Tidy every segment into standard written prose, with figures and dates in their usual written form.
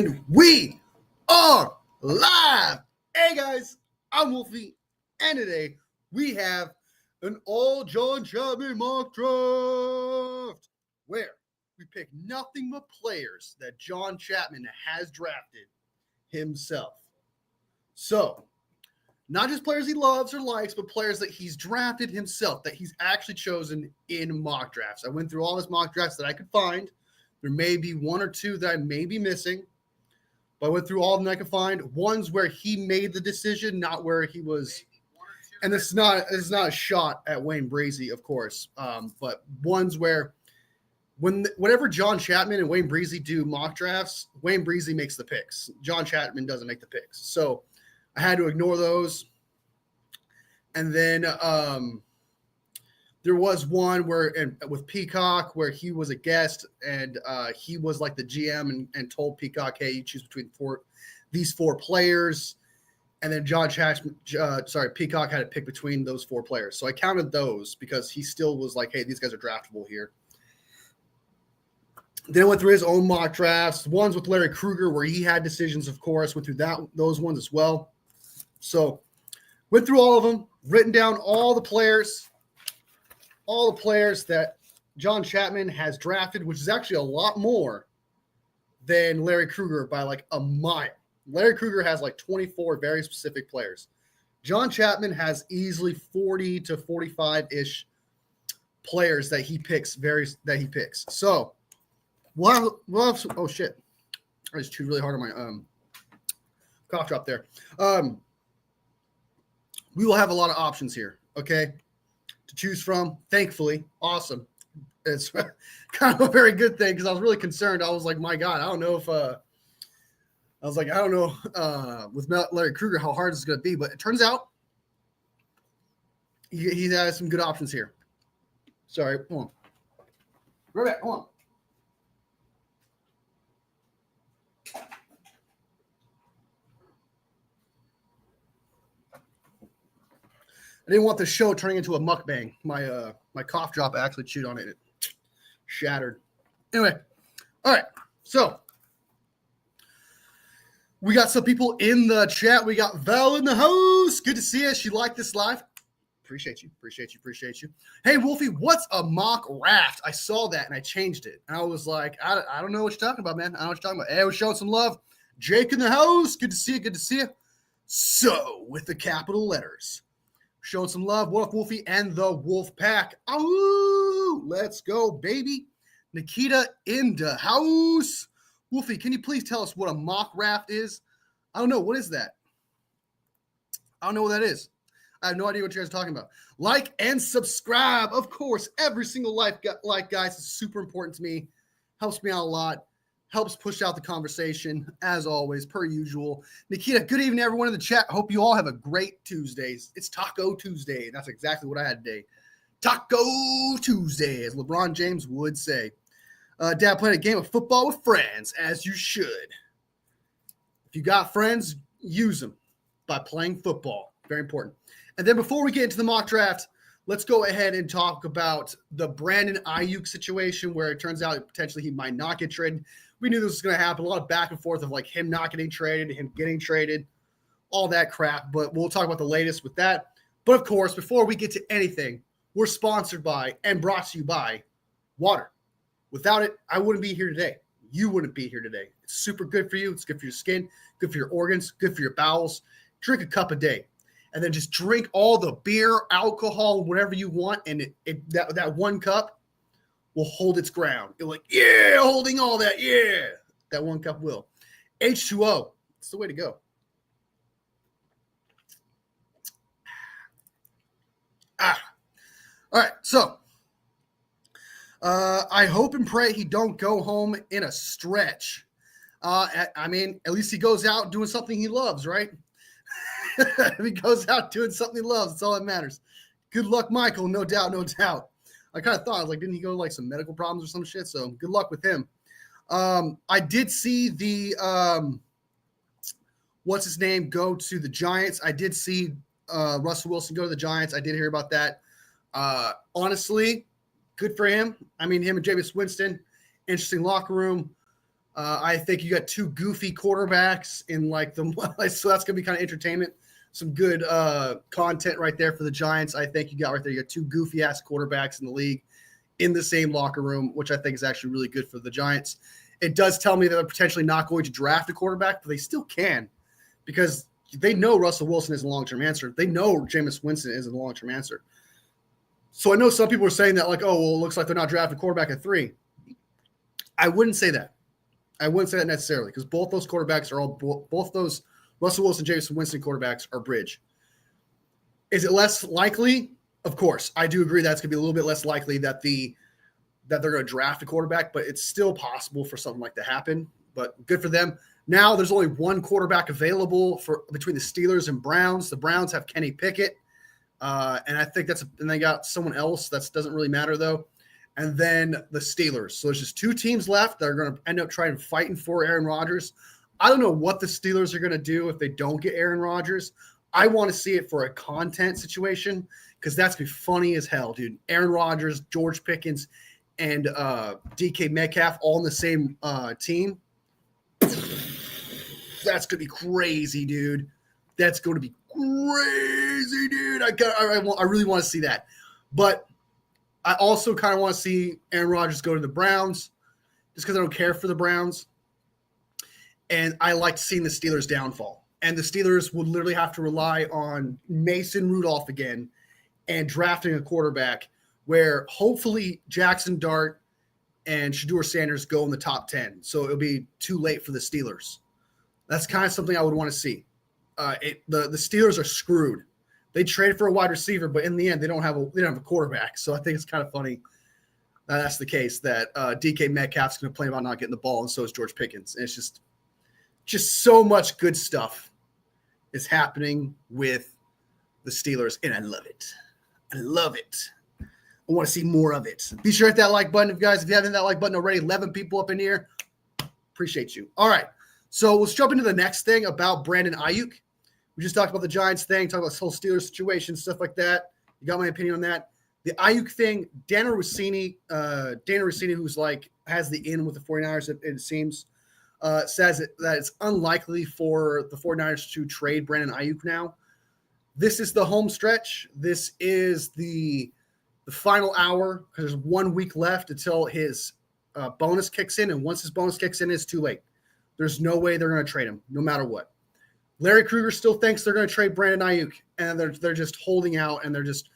And we are live. Hey guys, I'm Wolfie, and today we have an all John Chapman mock draft where we pick nothing but players that John Chapman has drafted himself. So, not just players he loves or likes, but players that he's drafted himself, that he's actually chosen in mock drafts. I went through all his mock drafts that I could find. There may be one or two that I may be missing, but I went through all of them I could find. Ones where he made the decision, not where he was. And this is not a shot at Wayne Breezy, of course, but ones where whenever John Chapman and Wayne Breezy do mock drafts, Wayne Breezy makes the picks. John Chapman doesn't make the picks. So I had to ignore those. And then there was one with Peacock where he was a guest and he was like the GM and told Peacock, hey, you choose between these four players. And then Peacock had to pick between those four players. So I counted those because he still was like, hey, these guys are draftable here. Then I went through his own mock drafts, ones with Larry Krueger where he had decisions, of course, went through those ones as well. So went through all of them, written down all the players that John Chapman has drafted, which is actually a lot more than Larry Krueger by like a mile. Larry Krueger has like 24 very specific players. John Chapman has easily 40 to 45-ish players that he picks. So we'll have some, oh shit. I just chewed really hard on my cough drop there. We will have a lot of options here, okay, to choose from. Thankfully, awesome. It's kind of a very good thing because I was really concerned. I was like, my God, I don't know with Larry Krueger how hard it's going to be, but it turns out he has some good options here. Sorry, hold on. Right back, hold on. I didn't want the show turning into a mukbang. My cough drop, I actually chewed on it. It shattered. Anyway, all right. So we got some people in the chat. We got Val in the house. Good to see you. She liked this live. Appreciate you. Hey, Wolfie, what's a mock raft? I saw that and I changed it. And I was like, I don't know what you're talking about, man. I don't know what you're talking about. Hey, we're showing some love. Jake in the house. Good to see you. So, with the capital letters. Showing some love. What up, Wolfie and the Wolf Pack? Oh, let's go, baby. Nikita in the house. Wolfie, can you please tell us what a mock raft is? I don't know. What is that? I don't know what that is. I have no idea what you guys are talking about. Like and subscribe. Of course, every single like, guys, is super important to me. Helps me out a lot. Helps push out the conversation, as always, per usual. Nikita, good evening, everyone in the chat. Hope you all have a great Tuesday. It's Taco Tuesday, and that's exactly what I had today. Taco Tuesday, as LeBron James would say. Dad played a game of football with friends, as you should. If you got friends, use them by playing football. Very important. And then before we get into the mock draft, let's go ahead and talk about the Brandon Ayuk situation where it turns out potentially he might not get traded. We knew this was going to happen. A lot of back and forth of like him not getting traded, him getting traded, all that crap. But we'll talk about the latest with that. But of course, before we get to anything, we're sponsored by and brought to you by water. Without it, I wouldn't be here today. You wouldn't be here today. It's super good for you. It's good for your skin, good for your organs, good for your bowels. Drink a cup a day. And then just drink all the beer, alcohol, whatever you want. And that one cup will hold its ground. You're like, yeah, holding all that. Yeah, that one cup will. H2O. It's the way to go. All right. So I hope and pray he don't go home in a stretch. I mean, at least he goes out doing something he loves, right? If he goes out doing something he loves, that's all that matters. Good luck, Michael. No doubt. I kind of thought, like, didn't he go to like some medical problems or some shit? So good luck with him. I did see the what's his name go to the Giants. I did see Russell Wilson go to the Giants. I did hear about that. Honestly, good for him. I mean, him and Jameis Winston, interesting locker room. I think you got two goofy quarterbacks in like the so that's gonna be kind of entertainment. Some good content right there for the Giants. I think you got right there. You got two goofy ass quarterbacks in the league in the same locker room, which I think is actually really good for the Giants. It does tell me that they're potentially not going to draft a quarterback, but they still can because they know Russell Wilson is a long-term answer. They know Jameis Winston is a long-term answer. So I know some people are saying that like, oh, well, it looks like they're not drafting a quarterback at 3. I wouldn't say that. I wouldn't say that necessarily because both those quarterbacks are both those Russell Wilson, Jameis Winston quarterbacks are bridge. Is it less likely? Of course. I do agree that's going to be a little bit less likely that they're going to draft a quarterback, but it's still possible for something like that to happen. But good for them. Now there's only one quarterback available for between the Steelers and Browns. The Browns have Kenny Pickett, and I think and they got someone else. That doesn't really matter though. And then the Steelers. So there's just 2 teams left that are going to end up trying to fighting for Aaron Rodgers. I don't know what the Steelers are going to do if they don't get Aaron Rodgers. I want to see it for a content situation because that's going to be funny as hell, dude. Aaron Rodgers, George Pickens, and DK Metcalf all in the same team. That's going to be crazy, dude. That's going to be crazy, dude. I really want to see that. But I also kind of want to see Aaron Rodgers go to the Browns just because I don't care for the Browns. And I like seeing the Steelers' downfall. And the Steelers would literally have to rely on Mason Rudolph again and drafting a quarterback where hopefully Jackson Dart and Shedeur Sanders go in the top 10. So it'll be too late for the Steelers. That's kind of something I would want to see. The Steelers are screwed. They traded for a wide receiver, but in the end, they don't have a quarterback. So I think it's kind of funny that's the case that DK Metcalf's going to complain about not getting the ball, and so is George Pickens. And it's just so much good stuff is happening with the Steelers, and I love it. I love it. I want to see more of it. Be sure to hit that like button, guys. If you haven't hit that like button already, 11 people up in here. Appreciate you. All right. So let's jump into the next thing about Brandon Ayuk. We just talked about the Giants thing, talked about this whole Steelers situation, stuff like that. You got my opinion on that. The Ayuk thing, Dana Rossini, who's like has the in with the 49ers, it seems, says that it's unlikely for the 49ers to trade Brandon Ayuk now. This is the home stretch. This is the final hour because there's 1 week left until his bonus kicks in. And once his bonus kicks in, it's too late. There's no way they're going to trade him, no matter what. Larry Krueger still thinks they're going to trade Brandon Ayuk, and they're just holding out and they're just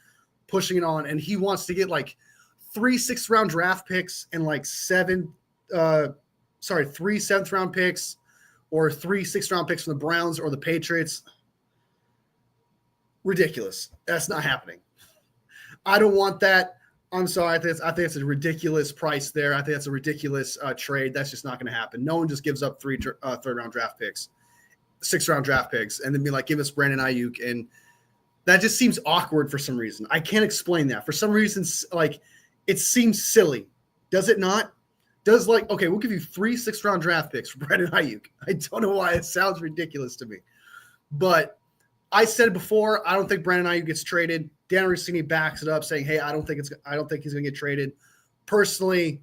pushing it on. And he wants to get like 3 6th-round draft picks and like 3 7th-round picks or 3 6th-round picks from the Browns or the Patriots. Ridiculous. That's not happening. I don't want that. I'm sorry. I think it's a ridiculous price there. I think that's a ridiculous trade. That's just not going to happen. No one just gives up 3 third-round draft picks, 6th-round draft picks, and then be like, give us Brandon Ayuk. And that just seems awkward for some reason. I can't explain that. For some reason, like, it seems silly. Does it not? Does like, okay, we'll give you 3 6th-round draft picks for Brandon Ayuk. I don't know why. It sounds ridiculous to me. But I said before, I don't think Brandon Ayuk gets traded. Dan Rossini backs it up, saying, "Hey, I don't think he's going to get traded." Personally,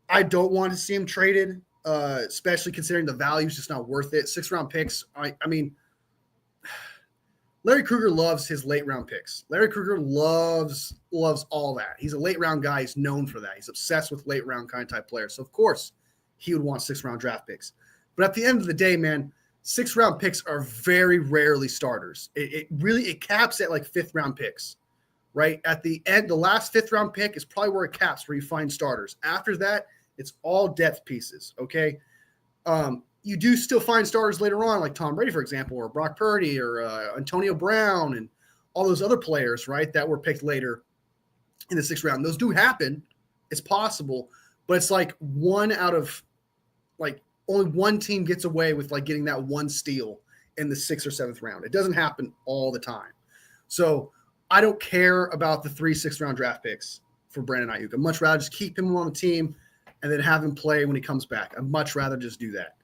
I don't want to see him traded, especially considering the value is just not worth it. 6th-round picks. I mean, Larry Krueger loves his late-round picks. Larry Krueger loves all that. He's a late-round guy. He's known for that. He's obsessed with late-round kind of type players. So of course, he would want 6th-round draft picks. But at the end of the day, man, 6th-round picks are very rarely starters. It caps at like 5th-round picks, right? At the end, the last 5th-round pick is probably where it caps, where you find starters. After that, it's all depth pieces, okay? You do still find starters later on, like Tom Brady, for example, or Brock Purdy, or Antonio Brown, and all those other players, right, that were picked later in the 6th round. Those do happen. It's possible, but it's like one out of like – only one team gets away with like getting that one steal in the 6th or 7th round. It doesn't happen all the time. So I don't care about the 3 6th-round draft picks for Brandon Ayuk. I'd much rather just keep him on the team and then have him play when he comes back. I'd much rather just do that.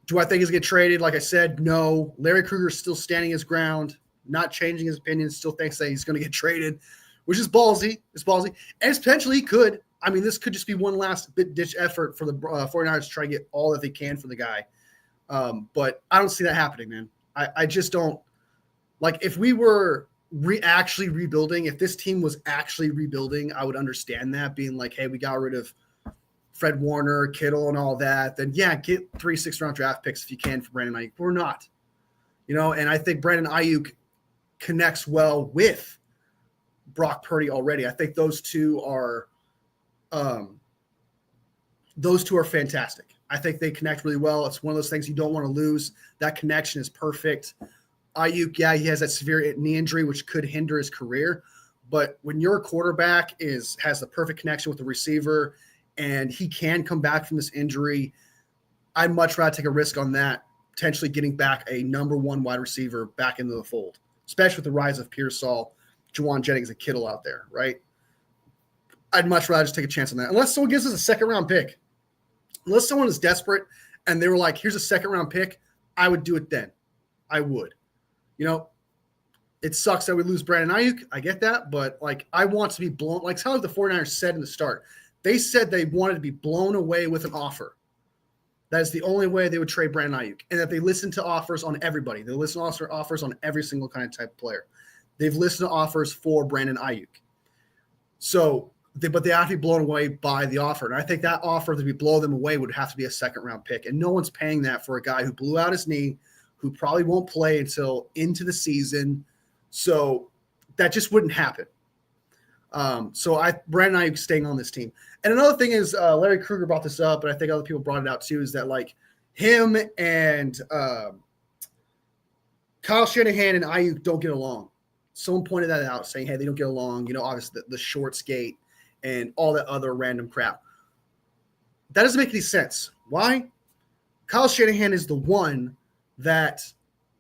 Do I think he's going to get traded? Like I said, no. Larry Krueger is still standing his ground, not changing his opinion, still thinks that he's going to get traded, which is ballsy. It's ballsy. And potentially he could. I mean, this could just be one last ditch effort for the 49ers to try to get all that they can for the guy. But I don't see that happening, man. I just don't. Like, if we were actually rebuilding, if this team was actually rebuilding, I would understand that, being like, hey, we got rid of Fred Warner, Kittle, and all that. Then, yeah, get 3 6th-round draft picks if you can for Brandon Ayuk. We're not. And I think Brandon Ayuk connects well with Brock Purdy already. I think those two are fantastic. I think they connect really well. It's one of those things you don't want to lose. That connection is perfect. Ayuk, yeah, he has that severe knee injury, which could hinder his career. But when your quarterback has the perfect connection with the receiver and he can come back from this injury, I'd much rather take a risk on that, potentially getting back a number 1 wide receiver back into the fold, especially with the rise of Pearsall, Juwan Jennings, and Kittle out there, right? I'd much rather just take a chance on that. Unless someone gives us a 2nd-round pick. Unless someone is desperate and they were like, here's a 2nd-round pick, I would do it then. I would. It sucks that we lose Brandon Ayuk. I get that. But, I want to be blown. Like how the 49ers said in the start. They said they wanted to be blown away with an offer. That is the only way they would trade Brandon Ayuk. And that they listen to offers on everybody. They listen to offers on every single kind of type of player. They've listened to offers for Brandon Ayuk. So, but they have to be blown away by the offer. And I think that offer to blow them away would have to be a 2nd-round pick. And no one's paying that for a guy who blew out his knee, who probably won't play until into the season. So that just wouldn't happen. Brandon Ayuk staying on this team. And another thing is, Larry Krueger brought this up, but I think other people brought it out too, is that him and Kyle Shanahan and Ayuk don't get along. Someone pointed that out, saying, hey, they don't get along, obviously the short skate and all that other random crap. That doesn't make any sense. Why? Kyle Shanahan is the one that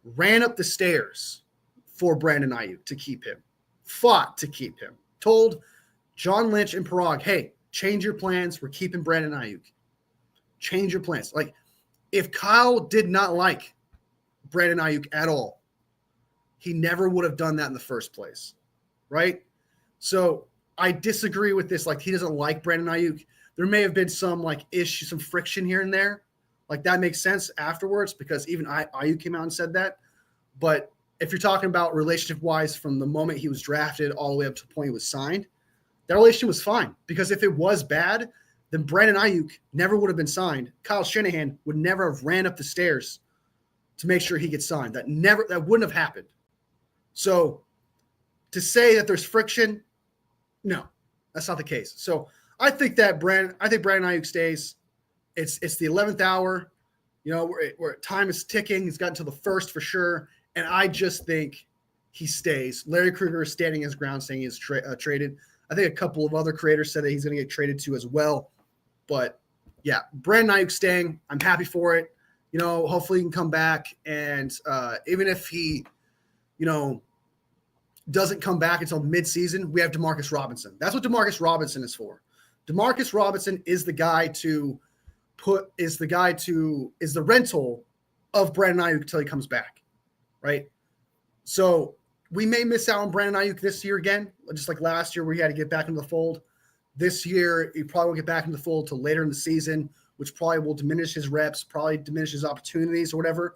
ran up the stairs for Brandon Ayuk to keep him, fought to keep him, told John Lynch and Parag, hey, change your plans. We're keeping Brandon Ayuk. Change your plans. If Kyle did not like Brandon Ayuk at all, he never would have done that in the first place, right? So I disagree with this. He doesn't like Brandon Ayuk. There may have been some issue, some friction here and there. That makes sense afterwards because even Ayuk came out and said that. But if you're talking about relationship-wise from the moment he was drafted all the way up to the point he was signed, that relationship was fine. Because if it was bad, then Brandon Ayuk never would have been signed. Kyle Shanahan would never have ran up the stairs to make sure he gets signed. That wouldn't have happened. So to say that there's friction, no, that's not the case. So I think Brandon Ayuk stays. It's the 11th hour, where time is ticking. He's gotten to the 1st for sure. And I just think he stays. Larry Krueger is standing his ground saying he's traded. I think a couple of other creators said that he's going to get traded to as well. But, yeah, Brandon Ayuk staying. I'm happy for it. Hopefully he can come back. And even if he, doesn't come back until midseason, we have Demarcus Robinson. That's what Demarcus Robinson is for. Demarcus Robinson is the rental of Brandon Ayuk until he comes back, right? So we may miss out on Brandon Ayuk this year again, just like last year where he had to get back into the fold. This year, he probably won't get back into the fold till later in the season, which probably will diminish his reps, probably diminish his opportunities or whatever.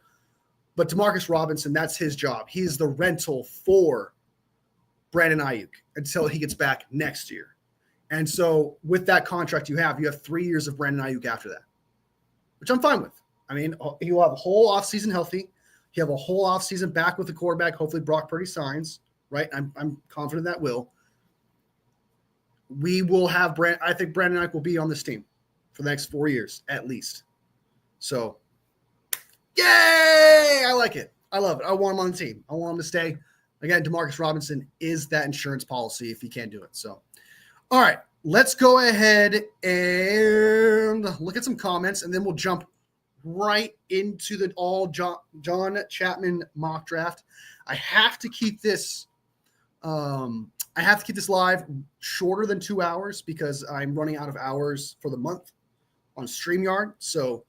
But Demarcus Robinson, that's his job. He's the rental for Brandon Ayuk until he gets back next year. And so with that contract you have 3 years of Brandon Ayuk after that, which I'm fine with. I mean, he'll have a whole offseason healthy. He'll have a whole offseason back with the quarterback. Hopefully Brock Purdy signs, right? I'm confident that will. We will have I think Brandon Ayuk will be on this team for the next 4 years at least. So, yay! I like it. I love it. I want him on the team. I want him to stay. Again, Demarcus Robinson is that insurance policy if he can't do it. So, all right, let's go ahead and look at some comments, and then we'll jump right into the all John Chapman mock draft. I have to keep this live shorter than 2 hours because I'm running out of hours for the month on StreamYard. So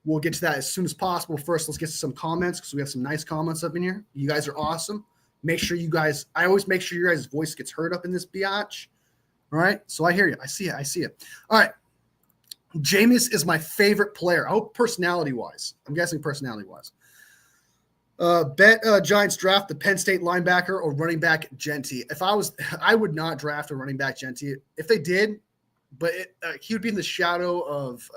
we'll get to that as soon as possible. First, let's get to some comments because we have some nice comments up in here. You guys are awesome. Make sure I always make sure your guys' voice gets heard up in this biatch. All right. So I hear you. I see it. I see it. All right. Jameis is my favorite player. I hope personality-wise. I'm guessing personality-wise. Bet Giants draft the Penn State linebacker or running back Genty. If I was, I would not draft a running back Genty. If they did, but he would be in the shadow of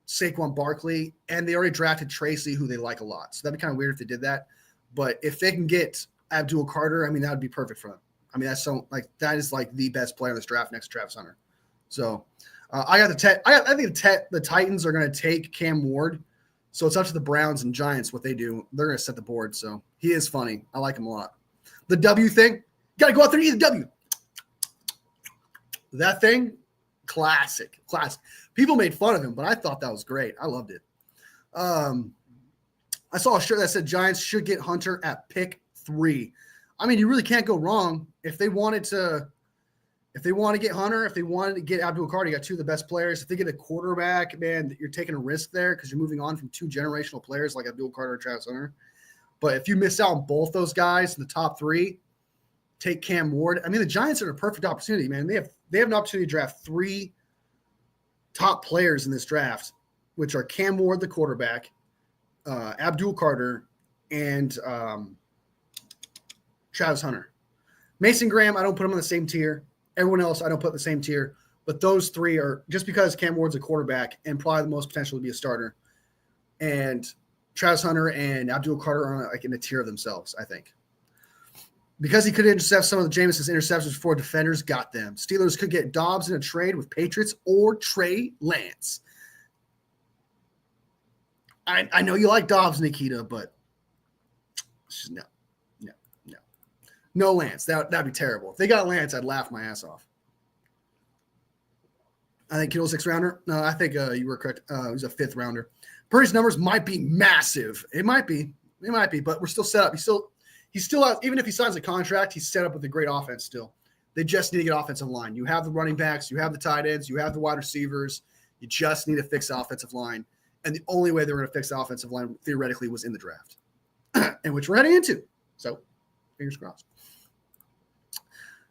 Saquon Barkley, and they already drafted Tracy, who they like a lot. So that'd be kind of weird if they did that. But if they can get Abdul Carter, I mean, that would be perfect for them. I mean, that is like the best player in this draft next to Travis Hunter. So I think the Titans are going to take Cam Ward. So it's up to the Browns and Giants what they do. They're going to set the board. So he is funny. I like him a lot. The W thing, got to go out there and eat the W. That thing, classic. People made fun of him, but I thought that was great. I loved it. I saw a shirt that said Giants should get Hunter at pick 3. I mean, you really can't go wrong if they want to get Hunter, if they wanted to get Abdul Carter, you got two of the best players. If they get a quarterback, man, you're taking a risk there because you're moving on from 2 generational players like Abdul Carter and Travis Hunter. But if you miss out on both those guys in the top 3, take Cam Ward. I mean, the Giants are in a perfect opportunity, man. They have an opportunity to draft 3 top players in this draft, which are Cam Ward, the quarterback, Abdul Carter, and Travis Hunter. Mason Graham, I don't put him on the same tier. Everyone else, I don't put in the same tier. But those 3 are just because Cam Ward's a quarterback and probably the most potential to be a starter. And Travis Hunter and Abdul Carter are like in a tier of themselves, I think. Because he could intercept some of the Jameis's interceptions before defenders got them. Steelers could get Dobbs in a trade with Patriots or Trey Lance. I know you like Dobbs, Nikita, but no Lance. That'd be terrible. If they got Lance, I'd laugh my ass off. I think Kittle's 6th rounder. No, I think you were correct. He's a 5th rounder. Purdy's numbers might be massive. It might be, but we're still set up. He's still out. Even if he signs a contract, he's set up with a great offense still. They just need to get offensive line. You have the running backs, you have the tight ends, you have the wide receivers. You just need to fix the offensive line. And the only way they were going to fix the offensive line theoretically was in the draft, and which we're heading into. So, fingers crossed.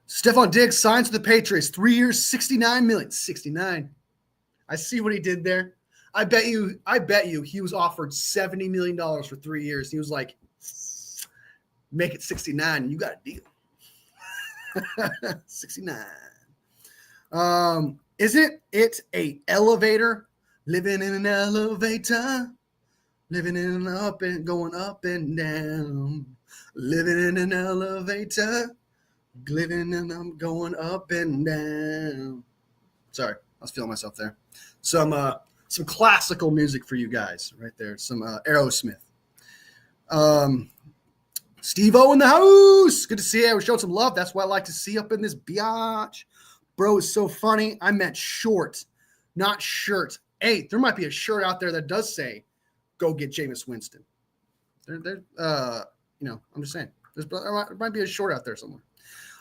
Stephon Diggs signs with the Patriots, 3 years, $69 million. 69. I see what he did there. I bet you he was offered $70 million for 3 years. He was like, make it 69. You got a deal. 69. Isn't it a elevator? Living in an elevator. Living in an up and going up and down. Living in an elevator. Living and I'm going up and down. Sorry, I was feeling myself there. Some classical music for you guys right there. Some Aerosmith. Steve-O in the house. Good to see you. We're showing some love. That's what I like to see up in this biatch. Bro is so funny. I meant short, not shirt. Hey, there might be a shirt out there that does say, "Go get Jameis Winston." I'm just saying. There might be a short out there somewhere.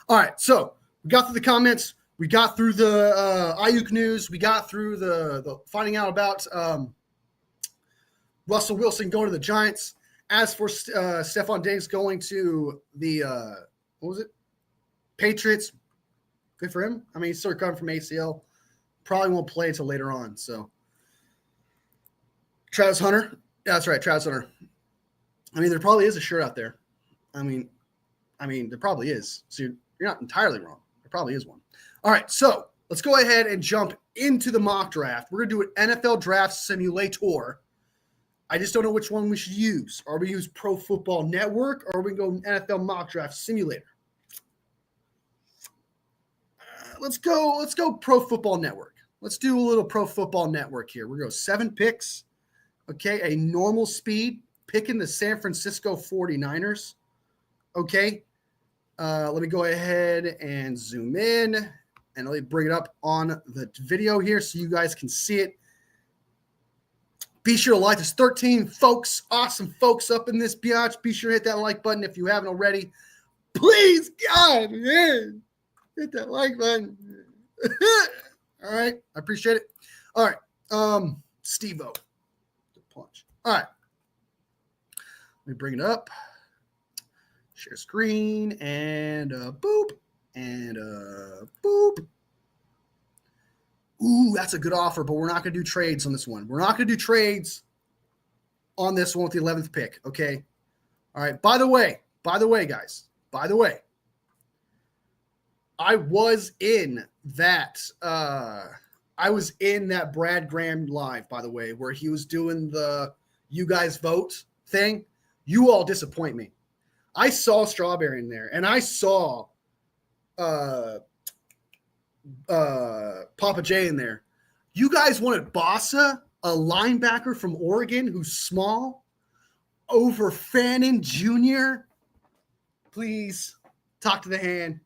All right, so we got through the comments. We got through the Ayuk news. We got through the finding out about Russell Wilson going to the Giants. As for Stephon Diggs going to the Patriots, good for him. I mean, he's still recovering from ACL. Probably won't play until later on. So Travis Hunter. Yeah, that's right, Travis Hunter. I mean, there probably is a shirt out there. I mean, there probably is. So you're not entirely wrong. There probably is one. All right, so let's go ahead and jump into the mock draft. We're going to do an NFL draft simulator. I just don't know which one we should use. Are we use Pro Football Network or are we go NFL mock draft simulator? Let's go Pro Football Network. Let's do a little Pro Football Network here. We're going to go 7 picks. Okay, a normal speed, picking the San Francisco 49ers. Okay, let me go ahead and zoom in and let me bring it up on the video here so you guys can see it. Be sure to like. There's 13 folks, awesome folks up in this biatch. Be sure to hit that like button if you haven't already. Please, God, man, hit that like button. All right, I appreciate it. All right, Steve-O. Punch. All right. Let me bring it up. Share screen and boop and boop. Ooh, that's a good offer, but we're not going to do trades on this one. We're not going to do trades on this one with the 11th pick, okay? All right. By the way, guys, I was in that Brad Graham live, by the way, where he was doing the you guys vote thing. You all disappoint me. I saw Strawberry in there, and I saw Papa J in there. You guys wanted Bossa, a linebacker from Oregon who's small, over Fannin Jr. Please talk to the hand.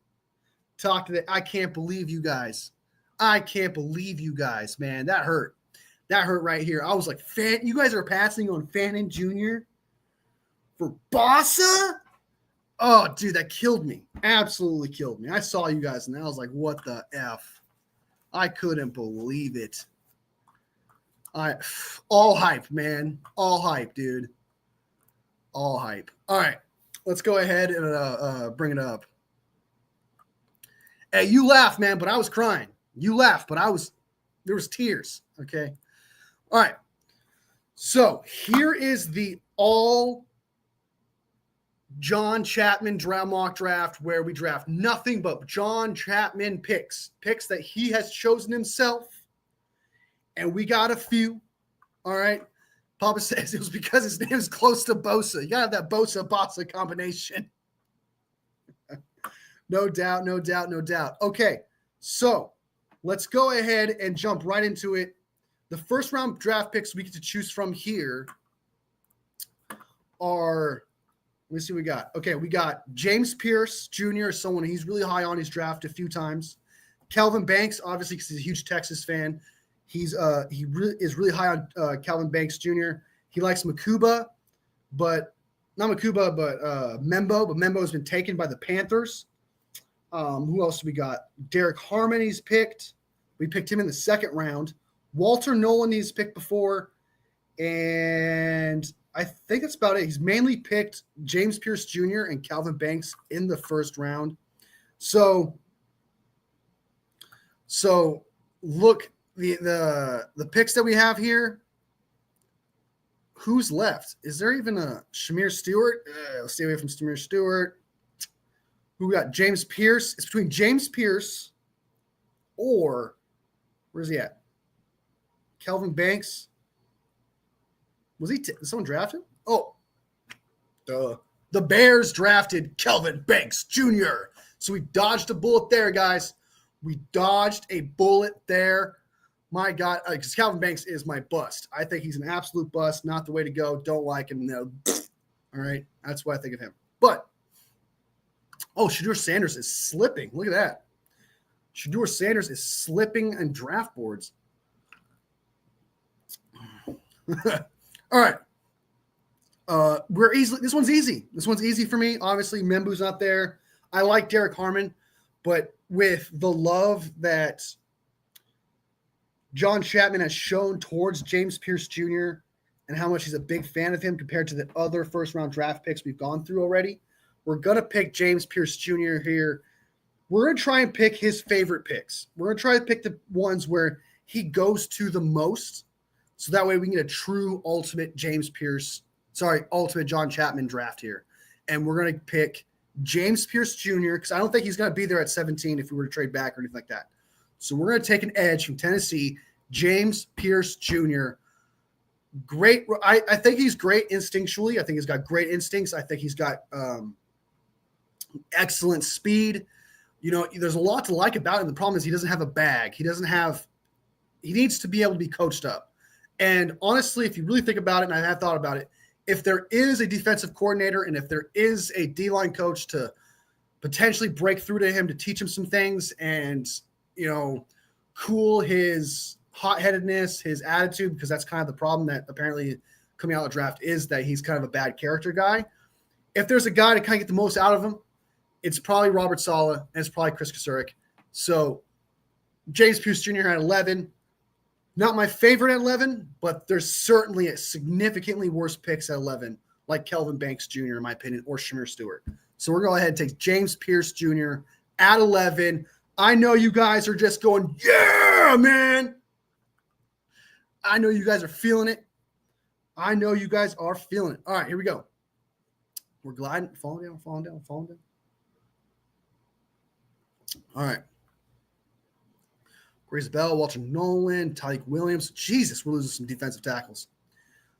I can't believe you guys. Man. That hurt. Right here. I was like, you guys are passing on Fannin Jr. for Bossa? Oh, dude, that killed me. Absolutely killed me. I saw you guys, and I was like, what the F? I couldn't believe it. All hype, man. All hype, dude. All hype. All right. Let's go ahead and bring it up. Hey, you laughed, man, but I was crying. You laughed, but there was tears. Okay. All right. So here is the all John Chapman mock draft where we draft nothing but John Chapman picks that he has chosen himself. And we got a few. All right. Papa says it was because his name is close to Bosa. You got to have that Bosa-Bossa combination. No doubt. Okay. So let's go ahead and jump right into it. The first round draft picks we get to choose from here are, let me see what we got. Okay, we got James Pierce Jr., someone he's really high on. He's drafted a few times. Calvin Banks, obviously, because he's a huge Texas fan. He is really high on Calvin Banks Jr. He likes Makuba, but not Makuba, but Membo. But Membo has been taken by the Panthers. Who else we got? Derek Harmon he's picked. We picked him in the second round. Walter Nolan he's picked before. And I think that's about it. He's mainly picked James Pierce Jr. and Calvin Banks in the first round. So look, the picks that we have here, who's left? Is there even a Shamir Stewart? Let's stay away from Shamir Stewart. Who we got? James Pierce. It's between James Pierce or where's he at? Calvin Banks. Was he? Did someone draft him? Oh, the Bears drafted Calvin Banks Jr. So we dodged a bullet there, guys. We dodged a bullet there. My God, because Calvin Banks is my bust. I think he's an absolute bust. Not the way to go. Don't like him. No. All right, that's what I think of him. But Shedeur Sanders is slipping. Look at that. Shedeur Sanders is slipping in draft boards. All right. This one's easy. This one's easy for me. Obviously, Membu's not there. I like Derek Harmon, but with the love that John Chapman has shown towards James Pierce Jr. and how much he's a big fan of him compared to the other first-round draft picks we've gone through already, we're going to pick James Pierce Jr. here. We're going to try and pick his favorite picks. We're going to try to pick the ones where he goes to the most, so that way we can get a true ultimate ultimate John Chapman draft here. And we're going to pick James Pierce Jr. because I don't think he's going to be there at 17 if we were to trade back or anything like that. So we're going to take an edge from Tennessee, James Pierce Jr. Great. I think he's great instinctually. I think he's got great instincts. I think he's got excellent speed. You know, there's a lot to like about him. The problem is he doesn't have a bag. He needs to be able to be coached up. And honestly, if you really think about it, and I have thought about it, if there is a defensive coordinator and if there is a D-line coach to potentially break through to him to teach him some things and, you know, cool his hot-headedness, his attitude, because that's kind of the problem that apparently coming out of the draft is that he's kind of a bad character guy. If there's a guy to kind of get the most out of him, it's probably Robert Saleh and it's probably Chris Kasurik. So James Pierce Jr. at 11. Not my favorite at 11, but there's certainly a significantly worse picks at 11, like Kelvin Banks Jr., in my opinion, or Shamir Stewart. So we're going to go ahead and take James Pierce Jr. at 11. I know you guys are just going, yeah, man. I know you guys are feeling it. I know you guys are feeling it. All right, here we go. We're gliding, falling down. All right. Grace Bell, Walter Nolan, Tyreek Williams. Jesus, we're losing some defensive tackles.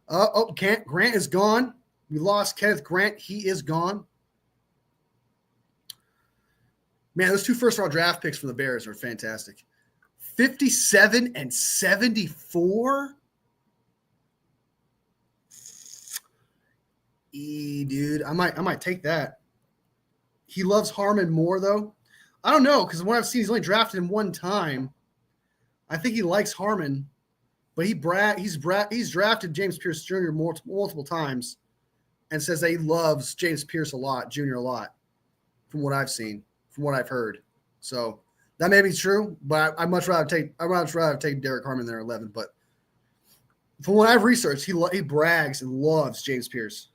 Grant is gone. We lost Kenneth Grant. He is gone. Man, those 2 first-round draft picks from the Bears are fantastic. 57 and 74? Dude, I might take that. He loves Harmon more, though. I don't know, because what I've seen, he's only drafted him one time. I think he likes Harmon, but he's drafted James Pierce Jr. multiple times and says that he loves James Pierce Jr. a lot, from what I've seen, from what I've heard. So that may be true, but I'd much rather take Derek Harmon there at 11. But from what I've researched, he brags and loves James Pierce.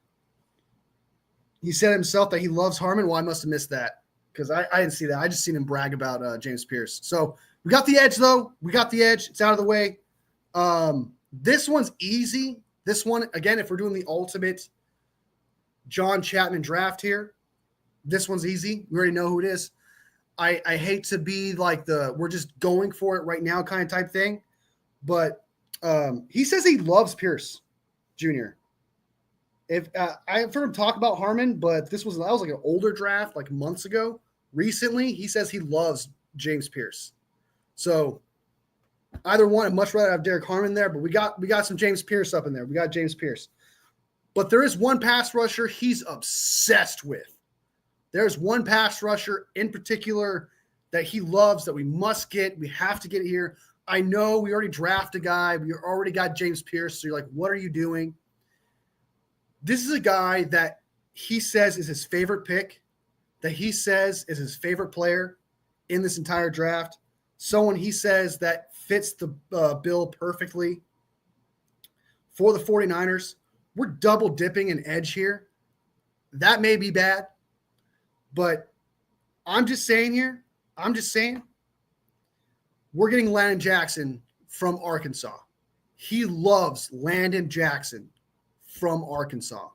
He said himself that he loves Harmon. Well, I must have missed that because I didn't see that. I just seen him brag about James Pierce. So we got the edge, though. We got the edge. It's out of the way. This one's easy. This one, again, if we're doing the ultimate John Chapman draft here, this one's easy. We already know who it is. I hate to be like we're just going for it right now kind of type thing, but he says he loves Pierce Jr. I've heard him talk about Harmon, but that was like an older draft, like months ago. Recently, he says he loves James Pierce. So either one, I'd much rather have Derek Harmon there, but we got some James Pierce up in there. We got James Pierce. But there is one pass rusher he's obsessed with. There's one pass rusher in particular that he loves that we must get. We have to get it here. I know we already drafted a guy. We already got James Pierce. So you're like, what are you doing? This is a guy that he says is his favorite pick, that he says is his favorite player in this entire draft. Someone he says that fits the bill perfectly for the 49ers. We're double dipping an edge here. That may be bad, but I'm just saying we're getting Landon Jackson from Arkansas. He loves Landon Jackson from Arkansas.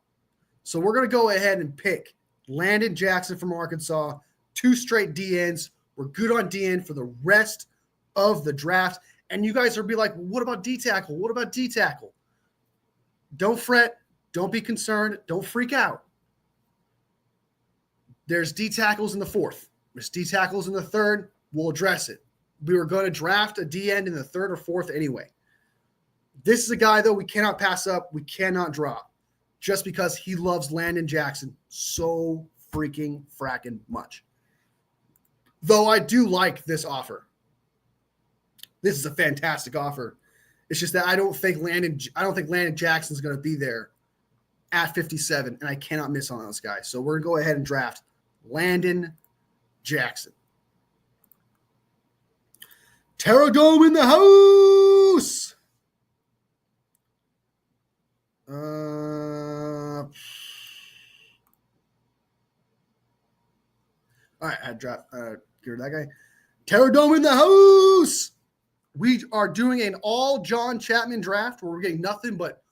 So we're going to go ahead and pick Landon Jackson from Arkansas, 2 straight DNs. We're good on DN for the rest of the draft. And you guys will be like, what about D tackle? What about D tackle? Don't fret. Don't be concerned. Don't freak out. There's D tackles in the 4th. There's D tackles in the 3rd. We'll address it. We were going to draft a D end in the 3rd or 4th anyway. This is a guy, though, we cannot pass up. We cannot drop just because he loves Landon Jackson so freaking fracking much. Though I do like this offer. This is a fantastic offer. It's just that I don't think Landon Jackson's going to be there at 57, and I cannot miss on this guy. So we're going to go ahead and draft Landon Jackson. Terradome in the house. All right, I dropped get rid of that guy. Terradome in the house. We are doing an all John Chapman draft where we're getting nothing but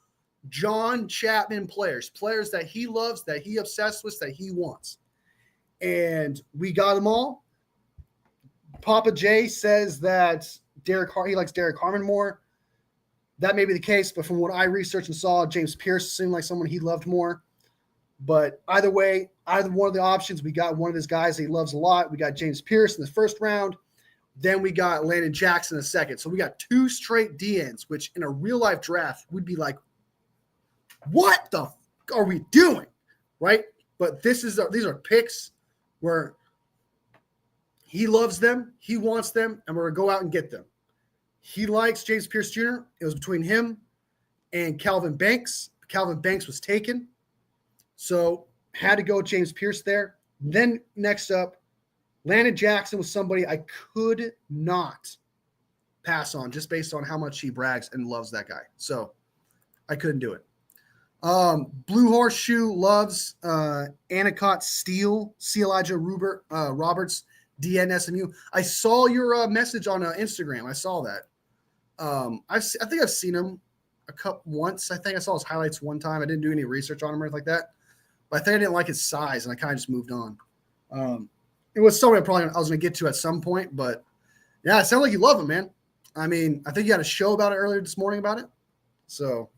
John Chapman players that he loves, that he obsessed with, that he wants. And we got them all. Papa J says that he likes Derek Harmon more. That may be the case, but from what I researched and saw, James Pierce seemed like someone he loved more. But either way, either one of the options, we got one of his guys that he loves a lot. We got James Pierce in the 1st round. Then we got Landon Jackson in the 2nd. So we got 2 straight DNs, which in a real-life draft would be like, what the f- are we doing? Right? But these are picks where he loves them, he wants them, and we're going to go out and get them. He likes James Pierce Jr. It was between him and Calvin Banks. Calvin Banks was taken. So had to go James Pierce there. Then next up, Landon Jackson was somebody I could not pass on just based on how much he brags and loves that guy. So I couldn't do it. Blue Horseshoe loves Anacott Steele, C. Elijah Roberts, DNSMU. I saw your message on Instagram. I saw that. I think I've seen him once. I think I saw his highlights one time. I didn't do any research on him or anything like that. But I think I didn't like his size, and I kind of just moved on. It was something I was going to get to at some point, but yeah, it sounded like you love him, man. I mean, I think you had a show about it earlier this morning about it. So,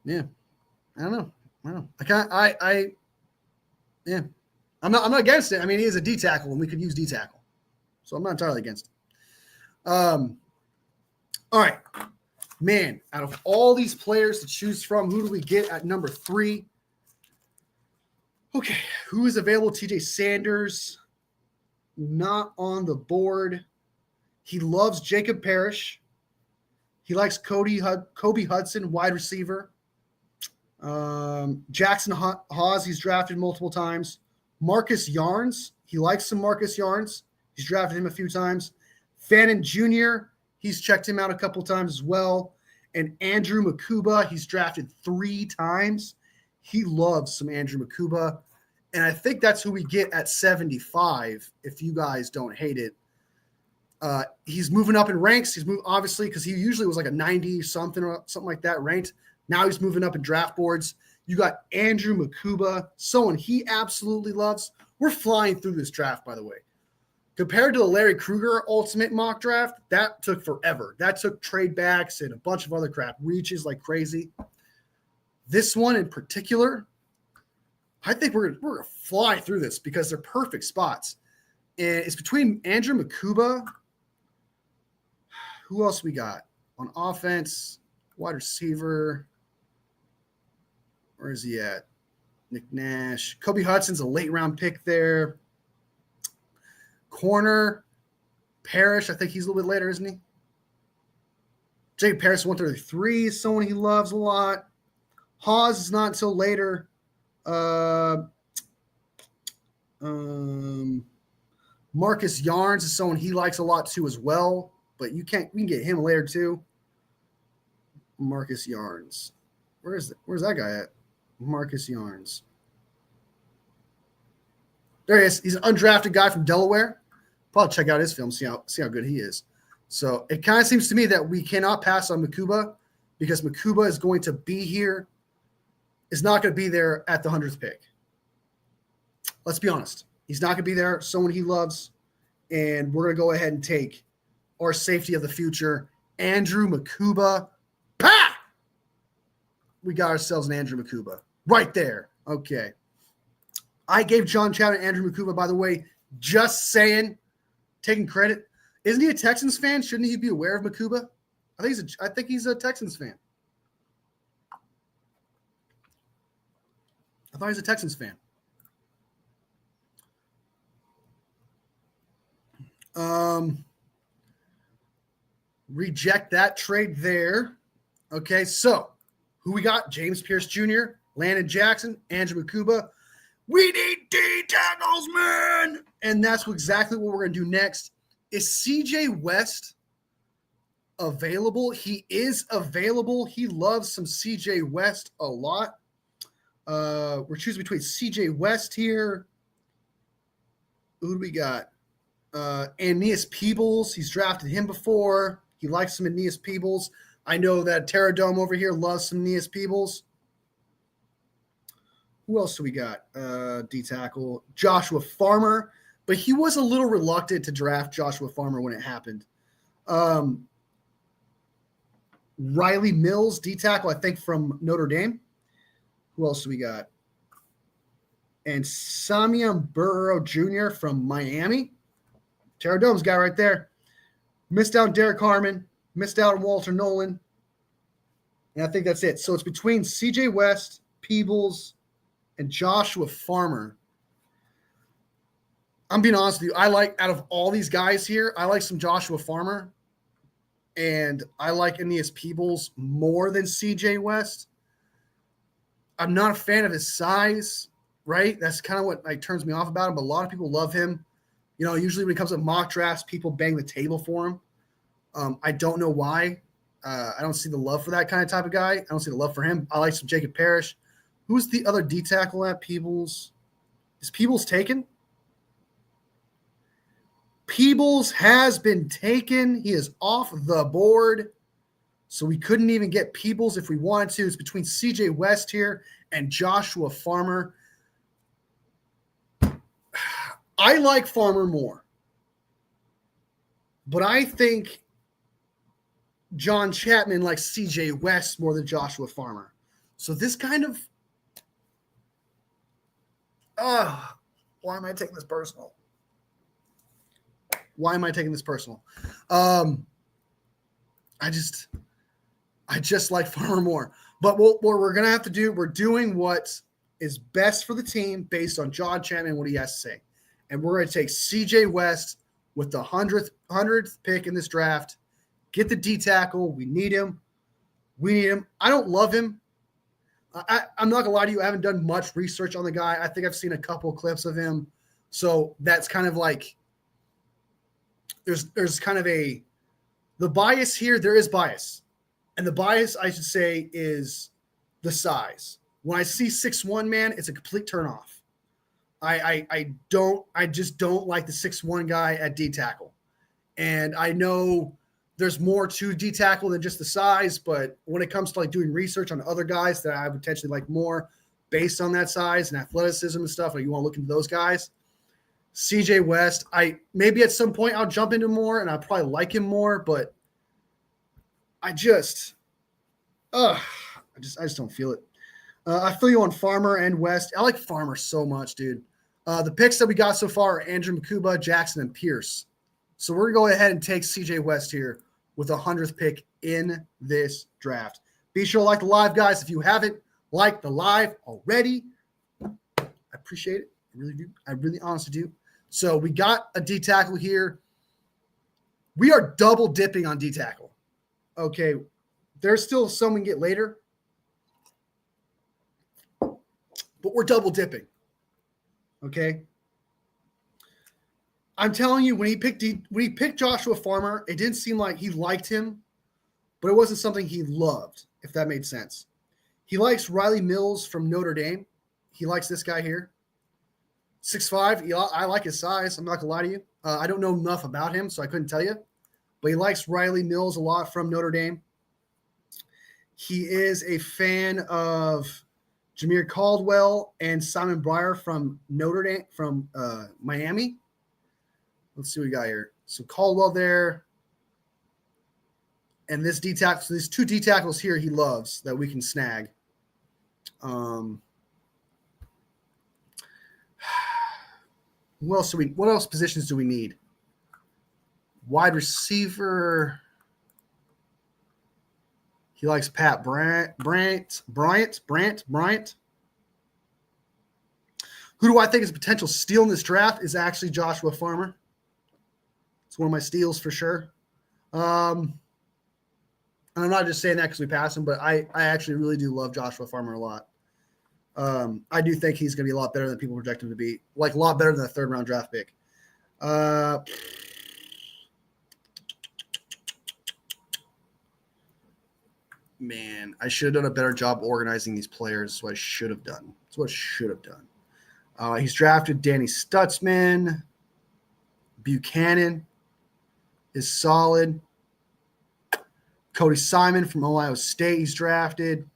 yeah, I don't know. Yeah, I'm not against it. I mean, he is a D tackle, and we could use D tackle, so I'm not entirely against it. All right, man. Out of all these players to choose from, who do we get at number 3? Okay, who is available? TJ Sanders, not on the board. He loves Jacob Parrish. He likes Kobe Hudson, wide receiver. Jackson Hawes, he's drafted multiple times. Marcus Yarns, he likes some Marcus Yarns. He's drafted him a few times. Fannin Jr., he's checked him out a couple times as well. And Andrew Makuba, he's drafted 3 times. He loves some Andrew Makuba. And I think that's who we get at 75, if you guys don't hate it. He's moving up in ranks. He's moved, obviously, because he usually was like a 90-something or something like that ranked. Now he's moving up in draft boards. You got Andrew Makuba, someone he absolutely loves. We're flying through this draft, by the way. Compared to the Larry Krueger Ultimate mock draft, that took forever. That took trade backs and a bunch of other crap, reaches like crazy. This one in particular, I think we're going to fly through this because they're perfect spots. And it's between Andrew Makuba. Who else we got? On offense, wide receiver. Where is he at? Nick Nash. Kobe Hudson's a late-round pick there. Corner, Parrish. I think he's a little bit later, isn't he? Jake Parrish, 133, is someone he loves a lot. Hawes is not until later. Marcus Yarns is someone he likes a lot too as well, but we can get him later too. Marcus Yarns. Where's that guy at? Marcus Yarns. There he is. He's an undrafted guy from Delaware. Probably check out his film, see how good he is. So it kind of seems to me that we cannot pass on Makuba because Makuba is going to be here. Is not going to be there at the 100th pick. Let's be honest. He's not going to be there. Someone he loves. And we're going to go ahead and take our safety of the future, Andrew Makuba. Pa! We got ourselves an Andrew Makuba. Right there. Okay. I gave John Chapman Andrew Makuba, by the way, just saying, taking credit. Isn't he a Texans fan? Shouldn't he be aware of Makuba? I think he's a Texans fan. I thought he was a Texans fan. Reject that trade there. Okay, so who we got? James Pierce Jr., Landon Jackson, Andrew Makuba. We need D tackles, man. And that's exactly what we're going to do next. Is CJ West available? He is available. He loves some CJ West a lot. We're choosing between CJ West here. Who do we got? Aeneas Peebles. He's drafted him before. He likes some Aeneas Peebles. I know that Terradome over here loves some Aeneas Peebles. Who else do we got? D tackle. Joshua Farmer. But he was a little reluctant to draft Joshua Farmer when it happened. Riley Mills, D tackle, I think from Notre Dame. Who else do we got? And Samian Burrow Jr. from Miami. Terradome's guy right there. Missed out on Derek Harmon. Missed out on Walter Nolan. And I think that's it. So it's between CJ West, Peebles, and Joshua Farmer. I'm being honest with you. Out of all these guys here, I like some Joshua Farmer. And I like Aeneas Peebles more than CJ West. I'm not a fan of his size, right? That's kind of what turns me off about him. But a lot of people love him. Usually when it comes to mock drafts, people bang the table for him. I don't know why. I don't see the love for that kind of type of guy. I don't see the love for him. I like some Jacob Parrish. Who's the other D tackle at Peebles? Is Peebles taken? Peebles has been taken. He is off the board. So we couldn't even get Peebles if we wanted to. It's between CJ West here and Joshua Farmer. I like Farmer more. But I think John Chapman likes CJ West more than Joshua Farmer. So this kind of why am I taking this personal? Why am I taking this personal? I just like Farmer more. But what we're going to have to do, we're doing what is best for the team based on John Chapman, what he has to say. And we're going to take CJ West with the 100th pick in this draft. Get the D tackle. We need him. I don't love him. I'm not going to lie to you. I haven't done much research on the guy. I think I've seen a couple of clips of him. So that's kind of like there's kind of the bias here. There is bias. And the bias, I should say, is the size. When I see 6'1", man, it's a complete turnoff. I just don't like the 6'1" guy at D tackle. And I know there's more to D tackle than just the size, but when it comes to like doing research on other guys that I potentially like more based on that size and athleticism and stuff, like you want to look into those guys, CJ West, maybe at some point I'll jump into more and I'll probably like him more, but I just don't feel it. I feel you on Farmer and West. I like Farmer so much, dude. The picks that we got so far are Andrew Makuba, Jackson, and Pierce. So we're going to go ahead and take CJ West here with the 100th pick in this draft. Be sure to like the live, guys. If you haven't liked the live already, I appreciate it. I really do. I really honestly do. So we got a D tackle here. We are double dipping on D tackle. Okay. There's still some we can get later, but we're double dipping. Okay. I'm telling you, when he picked Joshua Farmer, it didn't seem like he liked him, but it wasn't something he loved, if that made sense. He likes Riley Mills from Notre Dame. He likes this guy here. 6'5". I like his size. I'm not going to lie to you. I don't know enough about him, so I couldn't tell you. But he likes Riley Mills a lot from Notre Dame. He is a fan of Jameer Caldwell and Simon Breyer from Notre Dame, from Miami. Let's see what we got here. So Caldwell there. And this D tackle, so these two D tackles here he loves that we can snag. What else positions do we need? Wide receiver. He likes Pat Bryant. Who do I think is a potential steal in this draft is actually Joshua Farmer. It's one of my steals for sure. And I'm not just saying that because we passed him, but I actually really do love Joshua Farmer a lot. I do think he's going to be a lot better than people project him to be, like a lot better than a third-round draft pick. Man, I should have done a better job organizing these players. That's what I should have done. He's drafted Danny Stutzman. Buchanan is solid. Cody Simon from Ohio State he's drafted.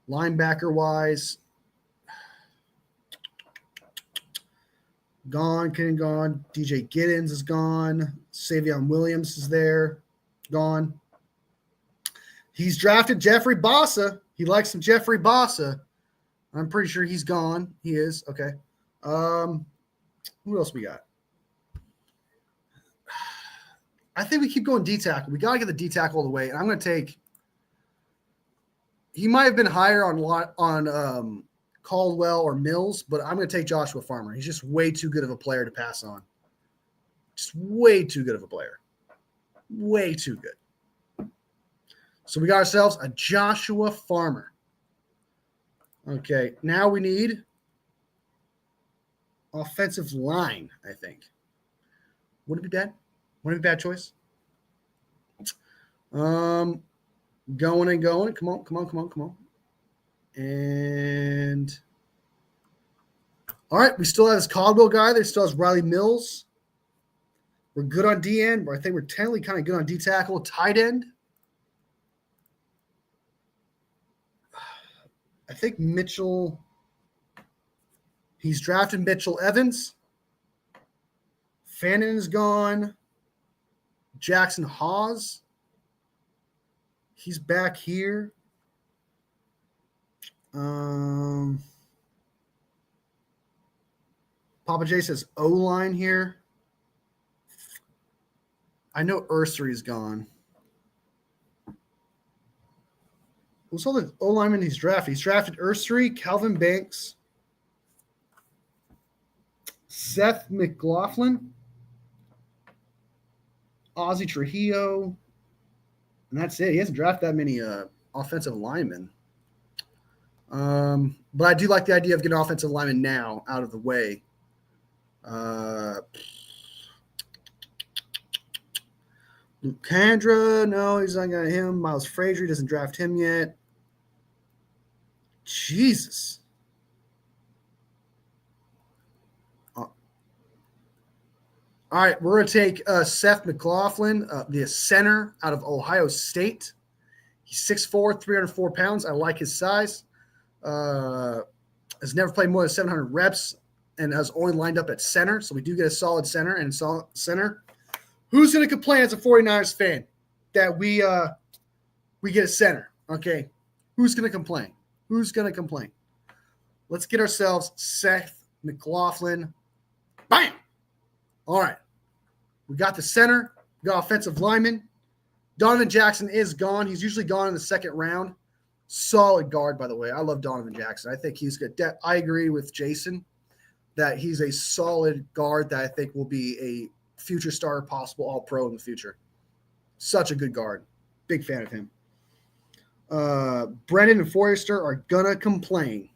Linebacker-wise, gone. DJ Giddens is gone. Savion Williams is there. Gone. He's drafted Jeffrey Bossa. He likes some Jeffrey Bossa. I'm pretty sure he's gone. He is. Okay. Who else we got? I think we keep going D tackle. We got to get the D tackle all the way. And I'm going to take – he might have been higher on Caldwell or Mills, but I'm going to take Joshua Farmer. He's just way too good of a player to pass on. Just way too good of a player. Way too good. So we got ourselves a Joshua Farmer. Okay, now we need offensive line, I think. Would it be bad? Would it be a bad choice? Going and going. Come on, come on, come on, come on. And all right, we still have this Caldwell guy. There still has Riley Mills. We're good on D end. I think we're technically kind of good on D tackle. Tight end. I think Mitchell. He's drafted Mitchell Evans. Fannin is gone. Jackson Hawes. He's back here. Papa J says O-line here. I know Ursery's gone. Who's all the O-linemen he's drafted? He's drafted Ursery, Calvin Banks, Seth McLaughlin, Ozzie Trujillo, and that's it. He hasn't drafted that many offensive linemen. But I do like the idea of getting offensive linemen now out of the way. Luke Kandra, no, he's not got him. Miles Frazier doesn't draft him yet. Jesus. All right, we're going to take Seth McLaughlin, the center out of Ohio State. He's 6'4", 304 pounds. I like his size. Has never played more than 700 reps and has only lined up at center. So we do get a solid center and solid center. Who's going to complain as a 49ers fan that we get a center? Okay, who's going to complain? Who's going to complain? Let's get ourselves Seth McLaughlin. Bam! All right. We got the center. We got offensive lineman. Donovan Jackson is gone. He's usually gone in the second round. Solid guard, by the way. I love Donovan Jackson. I think he's good. I agree with Jason that he's a solid guard that I think will be a future starter, possible all-pro in the future. Such a good guard. Big fan of him. Brendan and Forrester are going to complain.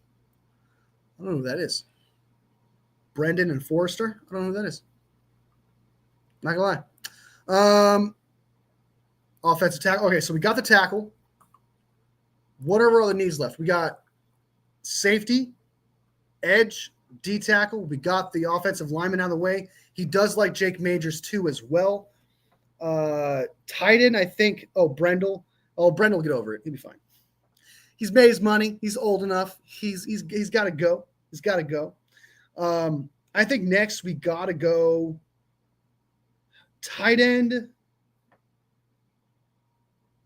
I don't know who that is. Brendan and Forrester? I don't know who that is. Not going to lie. Offensive tackle. Okay, so we got the tackle. What are our other needs left? We got safety, edge, D tackle. We got the offensive lineman out of the way. He does like Jake Majors too as well. Tight end, I think. Brendel. Brendel will get over it. He'll be fine. He's made his money. He's old enough. He's got to go. He's got to go. I think next we got to go tight end.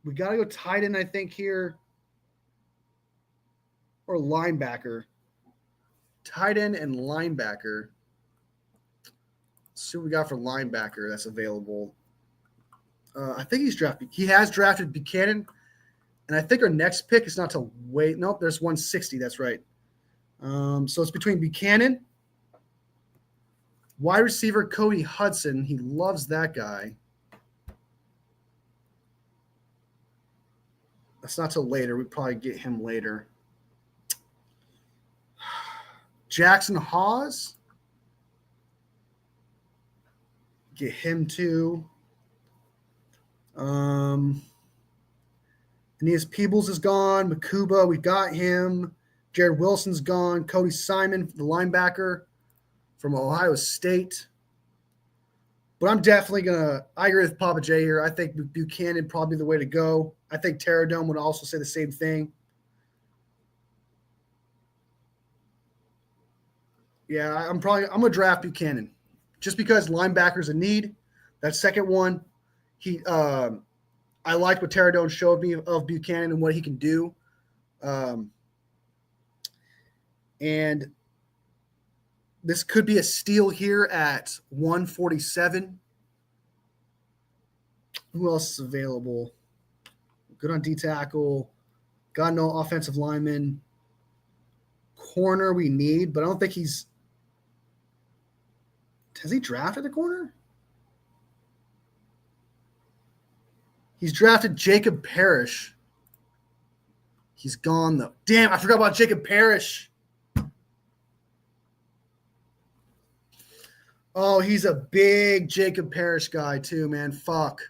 We got to go tight end, I think, here. Or linebacker. Tight end and linebacker. Let's see what we got for linebacker that's available. I think he's drafted. He has drafted Buchanan. And I think our next pick is not to wait. Nope, there's 160. That's right. So it's between Buchanan, wide receiver Cody Hudson. He loves that guy. That's not till later. We'd probably get him later. Jackson Hawes. Get him too. Aeneas Peebles is gone. Makuba, we got him. Jared Wilson's gone. Cody Simon, the linebacker from Ohio State. But I'm definitely going to – I agree with Papa J here. I think Buchanan probably the way to go. I think Terradome would also say the same thing. Yeah, I'm going to draft Buchanan just because linebacker's a need. That second one, I like what Terradome showed me of Buchanan and what he can do. And this could be a steal here at 147. Who else is available? Good on D tackle. Got no offensive lineman. Corner we need, but I don't think he's. Has he drafted a corner? He's drafted Jacob Parrish. He's gone, though. Damn, I forgot about Jacob Parrish. Oh, he's a big Jacob Parrish guy, too, man. Fuck.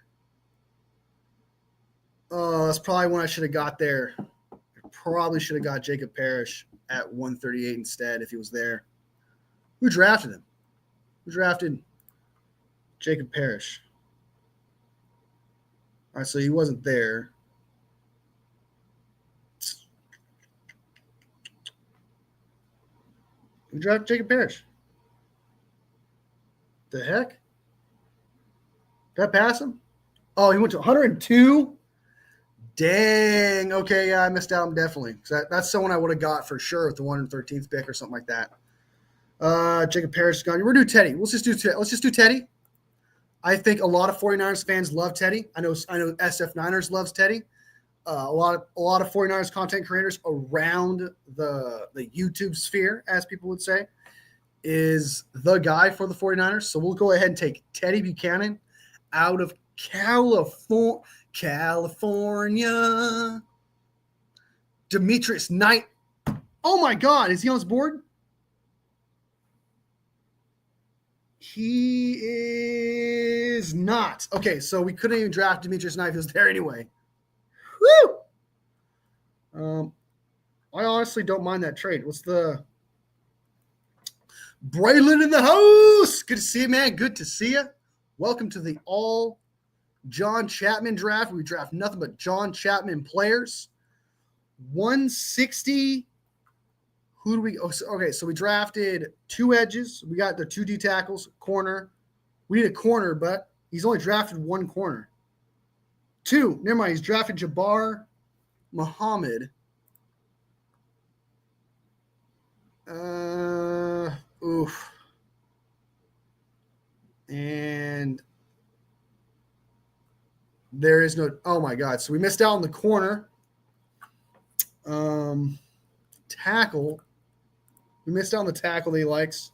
That's probably when I should have got there. I probably should have got Jacob Parrish at 138 instead if he was there. Who drafted him? Who drafted Jacob Parrish? All right, so he wasn't there. Who drafted Jacob Parrish? The heck? Did I pass him? Oh, he went to 102? Dang. Okay, yeah, I missed out on definitely. That's someone I would have got for sure with the 113th pick or something like that. Jacob Parrish is gone. We're going to do Teddy. Let's just do Teddy. I think a lot of 49ers fans love Teddy. I know SF Niners loves Teddy. A lot of 49ers content creators around the YouTube sphere, as people would say, is the guy for the 49ers. So we'll go ahead and take Teddy Buchanan out of California. Demetrius Knight. Oh my God, is he on his board? He is not. Okay, so we couldn't even draft Demetrius Knight if he was there anyway. Woo! I honestly don't mind that trade. What's the Braylon in the house? Good to see you, man. Good to see you. Welcome to the all John Chapman draft. We draft nothing but John Chapman players. 160. Who do we? Okay, so we drafted 2 edges. We got the 2 D tackles, corner. We need a corner, but he's only drafted 1 corner. 2. Never mind. He's drafted Jabbar Muhammad. Oof. And there is no. Oh my God! So we missed out on the corner. Tackle. We missed out on the tackle that he likes.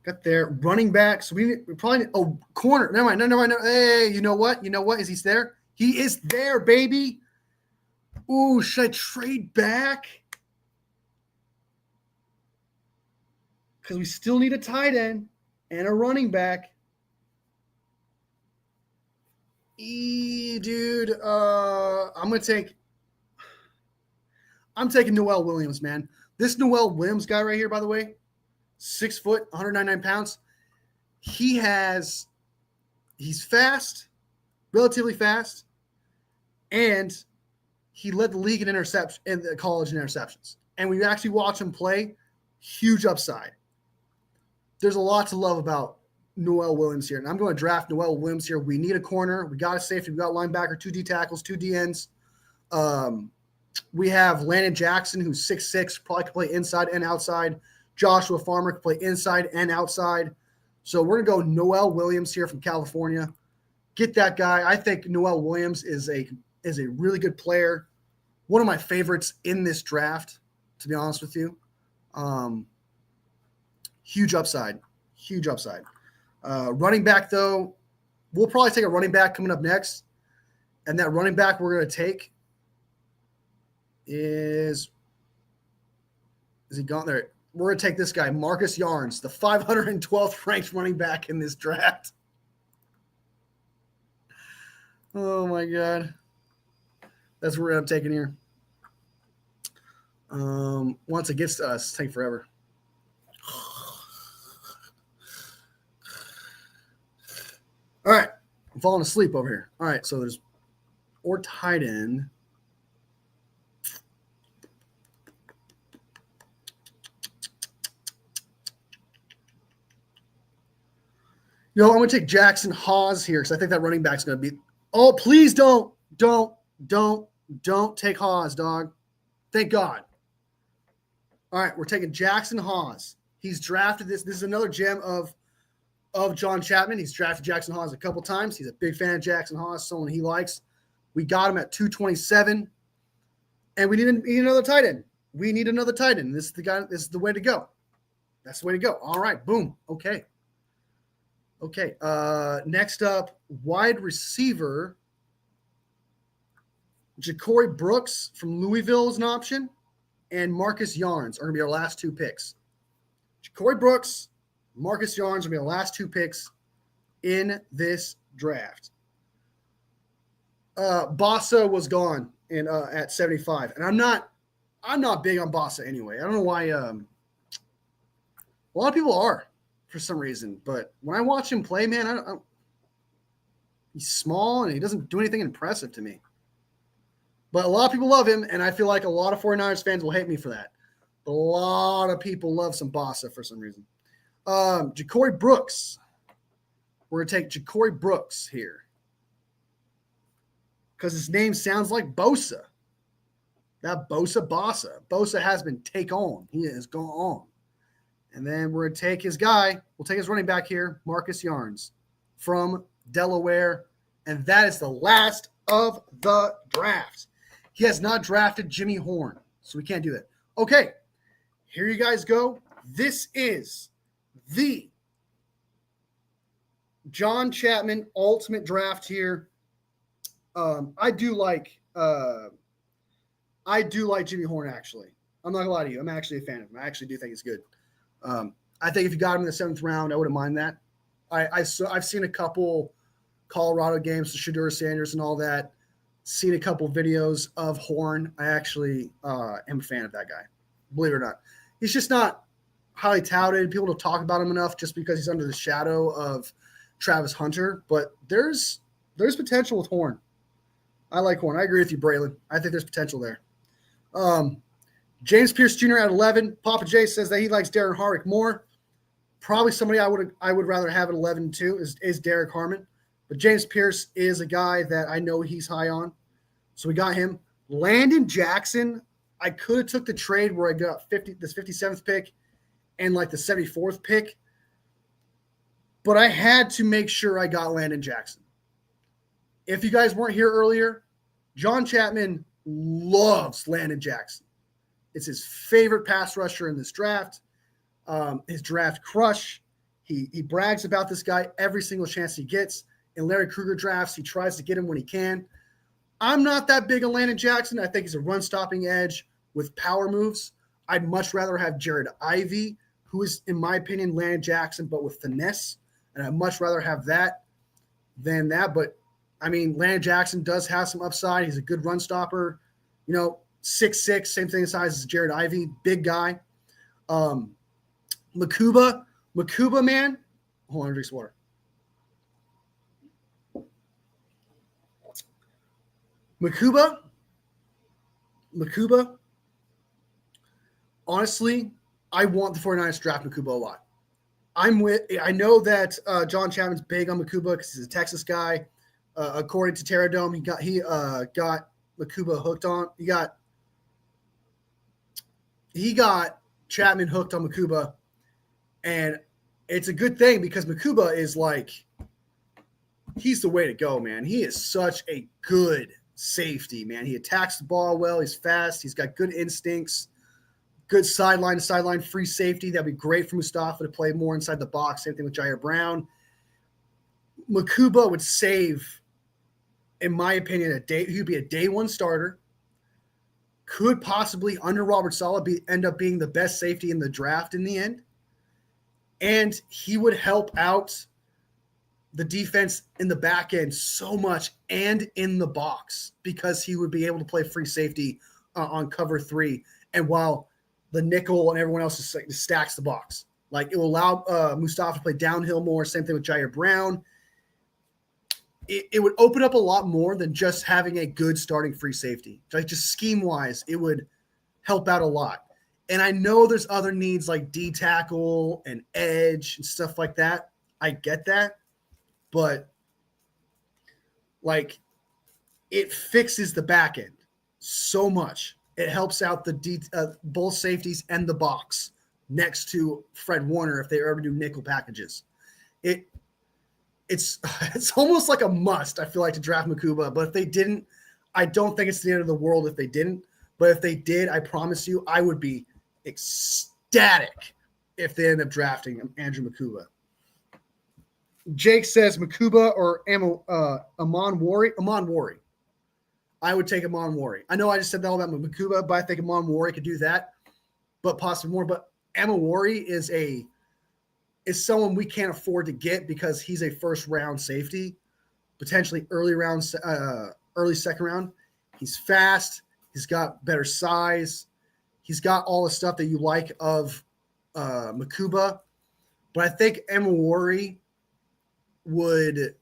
Got there. Running back. So we probably need, corner. Never mind. No. Hey, you know what? Is he there? He is there, baby. Ooh, should I trade back? Because we still need a tight end and a running back. Dude, I'm taking Noel Williams, man. This Noel Williams guy right here, by the way, 6 foot, 199 pounds. He's fast, relatively fast, and he led the league in interception in the college in interceptions. And when you actually watch him play, huge upside. There's a lot to love about Noel Williams here. And I'm going to draft Noel Williams here. We need a corner. We got a safety. We got linebacker, 2 D tackles, 2 D ends. We have Landon Jackson, who's 6'6", probably can play inside and outside. Joshua Farmer can play inside and outside. So we're going to go Noel Williams here from California. Get that guy. I think Noel Williams is a really good player. One of my favorites in this draft, to be honest with you. Huge upside. Running back, though, we'll probably take a running back coming up next. And that running back we're going to take is he gone there? We're going to take this guy, Marcus Yarns, the 512th ranked running back in this draft. Oh, my God. That's what we're going to take in here. Once it gets to us, it's take forever. All right. I'm falling asleep over here. All right. So there's or tight end. I'm going to take Jackson Hawes here because I think that running back's going to be. Oh, please don't take Hawes, dog. Thank God. All right, we're taking Jackson Hawes. He's drafted this. This is another gem of John Chapman. He's drafted Jackson Hawes a couple times. He's a big fan of Jackson Hawes, someone he likes. We got him at 227, and we need another tight end. We need another tight end. This is the guy. This is the way to go. That's the way to go. All right, boom. Okay. Next up, wide receiver. Ja'Cory Brooks from Louisville is an option, and Marcus Yarns are going to be our last 2 picks. Ja'Cory Brooks, Marcus Yarns are going to be our last 2 picks in this draft. Bossa was gone in at 75, and I'm not big on Bossa anyway. I don't know why. A lot of people are for some reason, but when I watch him play, man, I don't, he's small and he doesn't do anything impressive to me. But a lot of people love him, and I feel like a lot of 49ers fans will hate me for that. But a lot of people love some Bossa for some reason. Ja'Cory Brooks. We're going to take Ja'Cory Brooks here because his name sounds like Bosa. That Bossa. Bosa has been take on. He has gone on. And then we're going to take his guy. We'll take his running back here, Marcus Yarns from Delaware. And that is the last of the draft. He has not drafted Jimmy Horn, so we can't do that. Okay, here you guys go. This is the John Chapman ultimate draft here. I do like Jimmy Horn, actually. I'm not gonna lie to you. I'm actually a fan of him. I actually do think he's good. I think if you got him in the 7th round, I wouldn't mind that. I've seen a couple Colorado games, the Shedeur Sanders and all that. Seen a couple videos of Horn. I actually am a fan of that guy. Believe it or not. He's just not highly touted. People don't talk about him enough just because he's under the shadow of Travis Hunter. But there's potential with Horn. I like Horn. I agree with you, Braylon. I think there's potential there. James Pierce Jr. at 11. Papa J says that he likes Darren Harwick more. Probably somebody I would rather have at 11 too is Derek Harmon. But James Pierce is a guy that I know he's high on. So we got him. Landon Jackson, I could have took the trade where I got this 57th pick and like the 74th pick. But I had to make sure I got Landon Jackson. If you guys weren't here earlier, John Chapman loves Landon Jackson. It's his favorite pass rusher in this draft. His draft crush. He brags about this guy every single chance he gets. In Larry Krueger drafts, he tries to get him when he can. I'm not that big on Landon Jackson. I think he's a run-stopping edge with power moves. I'd much rather have Jared Ivey, who is, in my opinion, Landon Jackson, but with finesse. And I'd much rather have that than that. But, I mean, Landon Jackson does have some upside. He's a good run stopper. 6'6", same thing size as Jared Ivey, big guy. Makuba, man. Hold on, drink some water. Makuba, honestly, I want the 49ers to draft Makuba a lot. I know that John Chapman's big on Makuba because he's a Texas guy. According to Terradome, he got Makuba hooked on. He got Chapman hooked on Makuba, and it's a good thing because Makuba is like, he's the way to go, man. He is such a good safety, man. He attacks the ball well. He's fast. He's got good instincts, good sideline to sideline free safety. That'd be great for Mustafa to play more inside the box. Same thing with Jair Brown. Makuba would save, in my opinion, he'd be a day one starter. Could possibly, under Robert Saleh, end up being the best safety in the draft in the end. And he would help out the defense in the back end so much and in the box because he would be able to play free safety on cover 3. And while the nickel and everyone else stacks the box, like it will allow Mustafa to play downhill more. Same thing with Jair Brown. It would open up a lot more than just having a good starting free safety. Like just scheme wise, it would help out a lot. And I know there's other needs like D tackle and edge and stuff like that. I get that. But like it fixes the back end so much. It helps out the both safeties and the box next to Fred Warner if they ever do nickel packages. It's almost like a must, I feel like, to draft Makuba. But if they didn't, I don't think it's the end of the world if they didn't. But if they did, I promise you, I would be ecstatic if they end up drafting Andrew Makuba. Jake says Makuba or Amon Wari. Amon Wari. I would take Amon Wari. I know I just said that all about Makuba, but I think Amon Wari could do that, but possibly more. But Amon Wari is someone we can't afford to get because he's a first round safety, potentially early early second round. He's fast. He's got better size. He's got all the stuff that you like of Makuba. But I think Emawari would –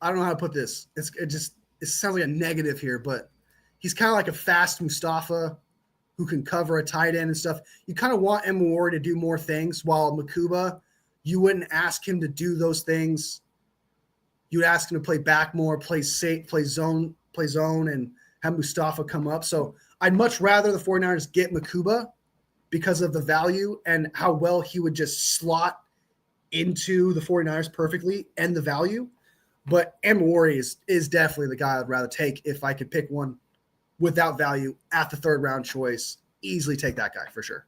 I don't know how to put this. It sounds like a negative here, but he's kind of like a fast Mustafa who can cover a tight end and stuff. You kind of want Emawari to do more things, while Makuba, you wouldn't ask him to do those things. You would ask him to play back more, play safe, play zone, and have Mustafa come up. So I'd much rather the 49ers get Makuba because of the value and how well he would just slot into the 49ers perfectly and the value. But Emawari is definitely the guy I'd rather take if I could pick one without value at the third round choice. Easily take that guy for sure.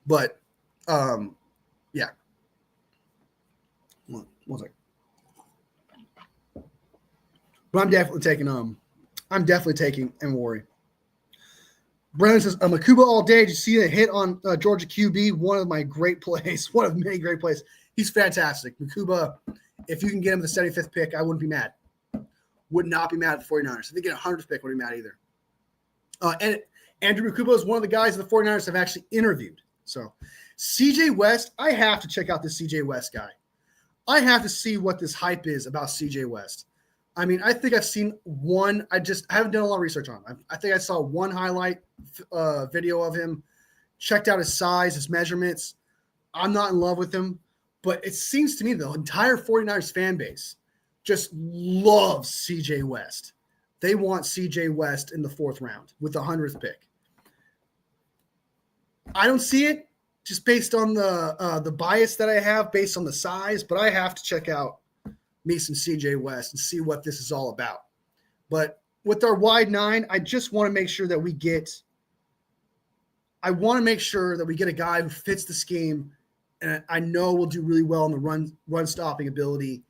But yeah. One second. But I'm definitely taking Emawari. Brennan says, Makuba all day. Did you see a hit on Georgia QB? One of my great plays. One of many great plays. He's fantastic. Makuba, if you can get him the 75th pick, I wouldn't be mad. Would not be mad at the 49ers. If they get a 100th pick, wouldn't be mad either. And Andrew Makuba is one of the guys the 49ers have actually interviewed. So CJ West, I have to check out this CJ West guy. I have to see what this hype is about CJ West. I mean, I think I've seen one. I haven't done a lot of research on him. I think I saw one highlight video of him, checked out his size, his measurements. I'm not in love with him, but it seems to me the entire 49ers fan base just loves CJ West. They want CJ West in the 4th round with the 100th pick. I don't see it just based on the bias that I have based on the size, but I have to check out me some CJ West and see what this is all about. But with our wide 9, I just want to make sure that we get a guy who fits the scheme and I know will do really well in the run stopping ability.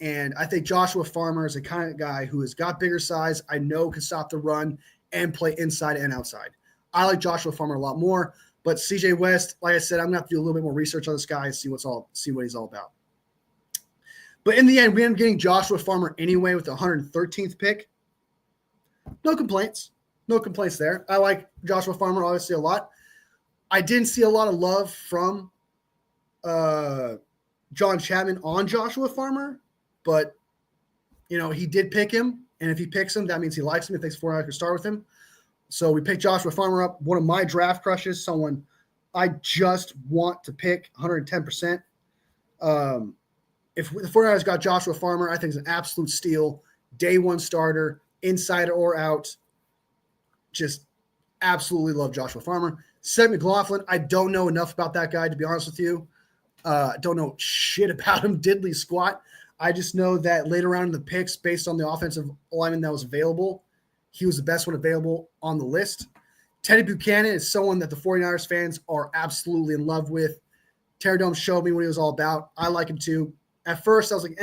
And I think Joshua Farmer is the kind of guy who has got bigger size, I know can stop the run and play inside and outside. I like Joshua Farmer a lot more, but CJ West, like I said, I'm going to have to do a little bit more research on this guy and see what he's all about. But in the end, we ended up getting Joshua Farmer anyway with the 113th pick. No complaints. No complaints there. I like Joshua Farmer obviously a lot. I didn't see a lot of love from John Chapman on Joshua Farmer, but, he did pick him. And if he picks him, that means he likes him. He thinks 49ers can start with him. So we picked Joshua Farmer up, one of my draft crushes, someone I just want to pick 110%. If the 49ers got Joshua Farmer, I think it's an absolute steal. Day one starter, inside or out. Just absolutely love Joshua Farmer. Seth McLaughlin, I don't know enough about that guy, to be honest with you. Don't know shit about him, diddly squat. I just know that later on in the picks, based on the offensive alignment that was available, he was the best one available on the list. Teddy Buchanan is someone that the 49ers fans are absolutely in love with. Terry Dome showed me what he was all about. I like him too. At first, I was like,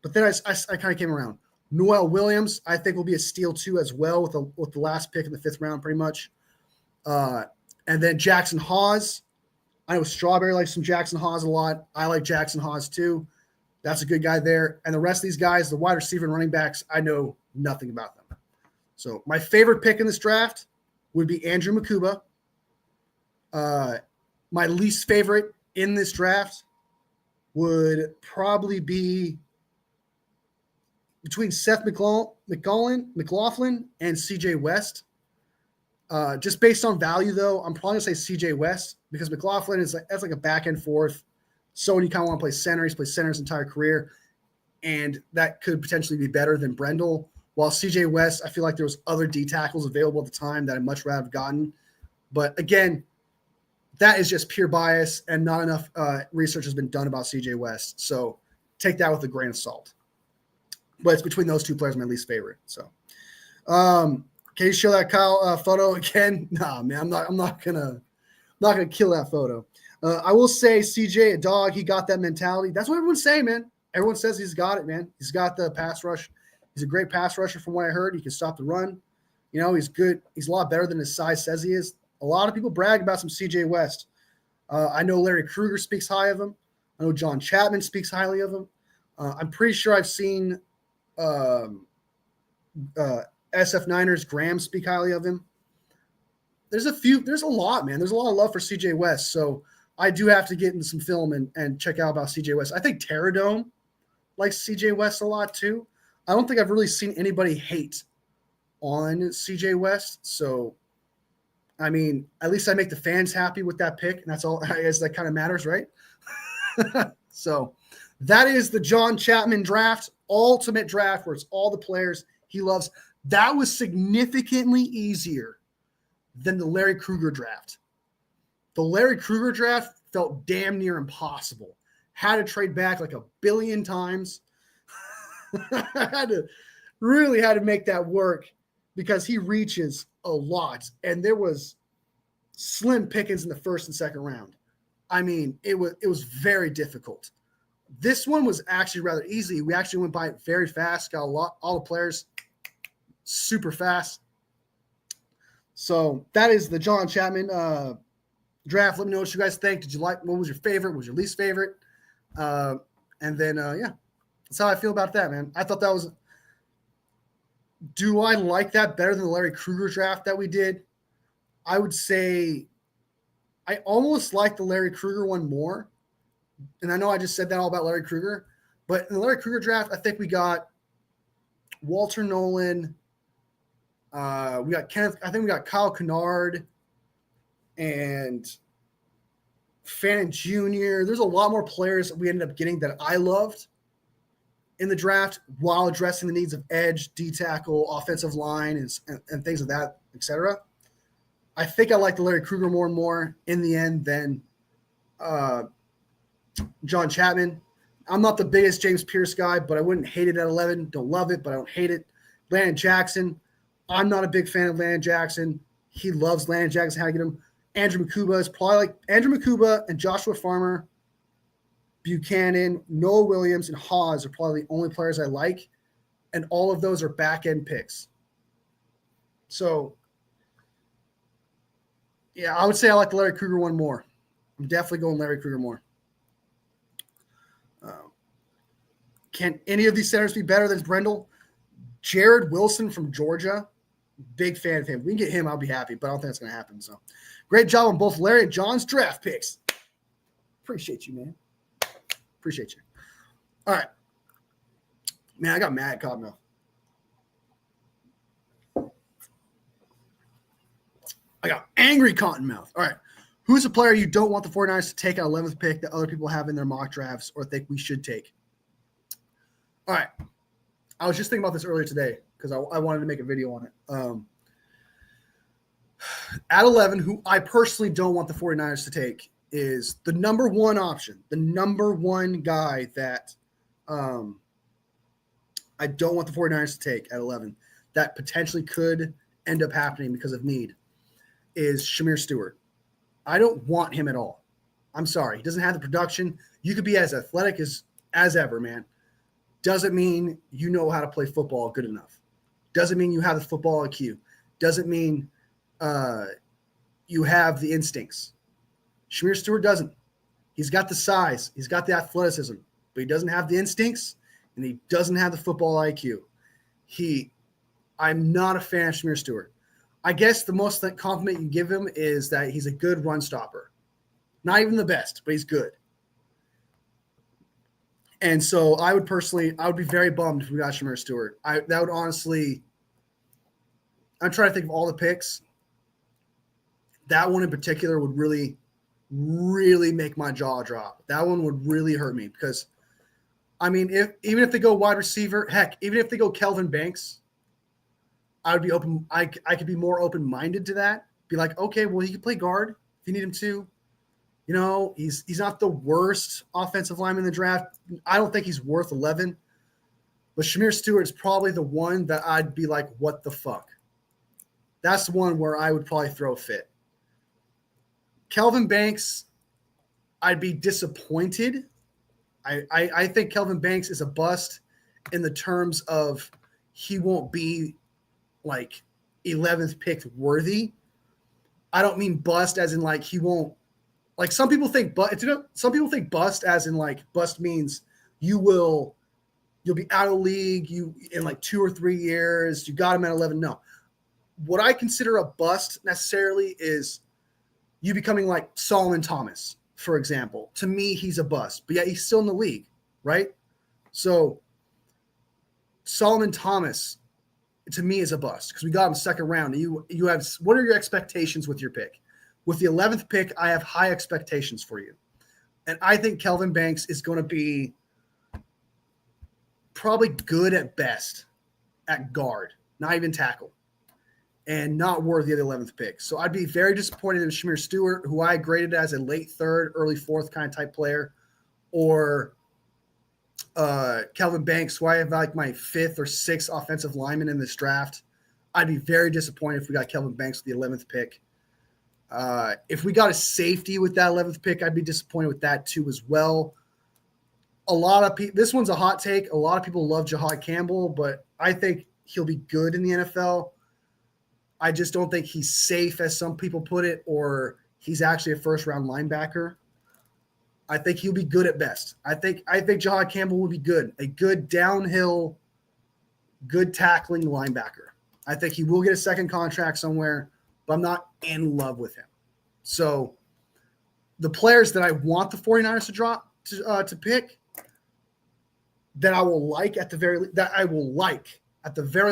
but then I kind of came around. Noel Williams, I think, will be a steal too as well with the last pick in the 5th round pretty much. And then Jackson Hawes. I know Strawberry likes some Jackson Hawes a lot. I like Jackson Hawes too. That's a good guy there. And the rest of these guys, the wide receiver and running backs, I know nothing about them. So my favorite pick in this draft would be Andrew Makuba. My least favorite in this draft would probably be between Seth McLaughlin and CJ West. Just based on value, though, I'm probably going to say CJ West because McLaughlin that's like a back and forth. So when you kind of want to play center, he's played center his entire career, and that could potentially be better than Brendel. While CJ West, I feel like there was other D tackles available at the time that I'd much rather have gotten. But again, that is just pure bias, and not enough research has been done about CJ West. So take that with a grain of salt. But it's between those two players my least favorite. So, can you show that Kyle photo again? Nah, man, I'm not gonna kill that photo. I will say CJ, a dog, he got that mentality. That's what everyone's saying, man. Everyone says he's got it, man. He's got the pass rush. He's a great pass rusher from what I heard. He can stop the run. He's good. He's a lot better than his size says he is. A lot of people brag about some CJ West. I know Larry Krueger speaks high of him. I know John Chapman speaks highly of him. I'm pretty sure I've seen um, SF Niners Graham speak highly of him. There's a lot, man. There's a lot of love for CJ West. So I do have to get into some film and check out about CJ West. I think Terradome likes CJ West a lot too. I don't think I've really seen anybody hate on CJ West. So, I mean, at least I make the fans happy with that pick. And that's all, I guess that kind of matters, right? So that is the John Chapman draft, ultimate draft, where it's all the players he loves. That was significantly easier than the Larry Krueger draft. The Larry Krueger draft felt damn near impossible. Had to trade back like 1 billion times. had to make that work because he reaches a lot. And there was slim pickings in the first and second round. I mean, it was very difficult. This one was actually rather easy. We actually went by it very fast, got all the players super fast. So that is the John Chapman draft. Let me know what you guys think. Did you like? What was your favorite? What was your least favorite? And then, yeah, that's how I feel about that, man. I thought that was. Do I like that better than the Larry Krueger draft that we did? I would say I almost like the Larry Krueger one more. And I know I just said that all about Larry Krueger, but in the Larry Krueger draft, I think we got Walter Nolan. We got Kenneth. I think we got Kyle Kennard and Fannin Jr. There's a lot more players that we ended up getting that I loved in the draft while addressing the needs of edge, D tackle, offensive line, and things of that, etc. I think I like the Larry Krueger more and more in the end than John Chapman. I'm not the biggest James Pierce guy, but I wouldn't hate it at 11. Don't love it, but I don't hate it. Landon Jackson. I'm not a big fan of Landon Jackson. He loves Landon Jackson. How to get him. Andrew Makuba is probably like Andrew Makuba and Joshua Farmer, Buchanan, Noah Williams, and Hawes are probably the only players I like. And all of those are back-end picks. So, yeah, I would say I like the Larry Krueger one more. I'm definitely going Larry Krueger more. Can any of these centers be better than Brendel? Jared Wilson from Georgia, big fan of him. We can get him, I'll be happy, but I don't think that's going to happen. So, great job on both Larry and John's draft picks. Appreciate you, man. Appreciate you. All right. Man, I got mad at Cottonmouth. I got angry Cottonmouth. All right. Who's a player you don't want the 49ers to take at 11th pick that other people have in their mock drafts or think we should take? All right. I was just thinking about this earlier today because I wanted to make a video on it. At 11, who I personally don't want the 49ers to take is the number one option, the number one guy that I don't want the 49ers to take at 11 that potentially could end up happening because of need is Shamir Stewart. I don't want him at all. I'm sorry. He doesn't have the production. You could be as athletic as ever, man. Doesn't mean you know how to play football good enough. Doesn't mean you have the football IQ. Doesn't mean you have the instincts. Shamir Stewart doesn't. He's got the size. He's got the athleticism, but he doesn't have the instincts, and he doesn't have the football IQ. I'm not a fan of Shamir Stewart. I guess the most compliment you give him is that he's a good run stopper. Not even the best, but he's good. And so I would be very bummed if we got Shamir Stewart. That would honestly, I'm trying to think of all the picks. That one in particular would really, really make my jaw drop. That one would really hurt me because, I mean, even if they go wide receiver, heck, even if they go Kelvin Banks, I would be open. I could be more open-minded to that. Be like, okay, well, he can play guard if you need him to. You know, he's not the worst offensive lineman in the draft. I don't think he's worth 11. But Shamir Stewart is probably the one that I'd be like, what the fuck? That's the one where I would probably throw a fit. Kelvin Banks, I'd be disappointed. I think Kelvin Banks is a bust in the terms of he won't be like 11th picked worthy. I don't mean bust as in like he won't. Like some people think bust as in like bust means you will you'll be out of league in like 2 or 3 years. You got him at 11. No. What I consider a bust necessarily is you becoming like Solomon Thomas, for example. To me, he's a bust, but yet he's still in the league, right? So Solomon Thomas, to me, is a bust because we got him second round. You have, what are your expectations with your pick? With the 11th pick, I have high expectations for you. And I think Kelvin Banks is going to be probably good at best at guard, not even tackle, and not worthy of the 11th pick. So I'd be very disappointed in Shamir Stewart, who I graded as a late third, early fourth kind of type player, or Kelvin Banks, who I have like my 5th or 6th offensive lineman in this draft. I'd be very disappointed if we got Kelvin Banks with the 11th pick. If we got a safety with that 11th pick, I'd be disappointed with that too as well. A lot of people, this one's a hot take. A lot of people love Jahad Campbell, but I think he'll be good in the NFL. I just don't think he's safe, as some people put it, or he's actually a first-round linebacker. I think he'll be good at best. I think Jahad Campbell will be good, a good downhill, good tackling linebacker. I think he will get a second contract somewhere, but I'm not in love with him. So the players that I want the 49ers to drop to pick, that I will like at the very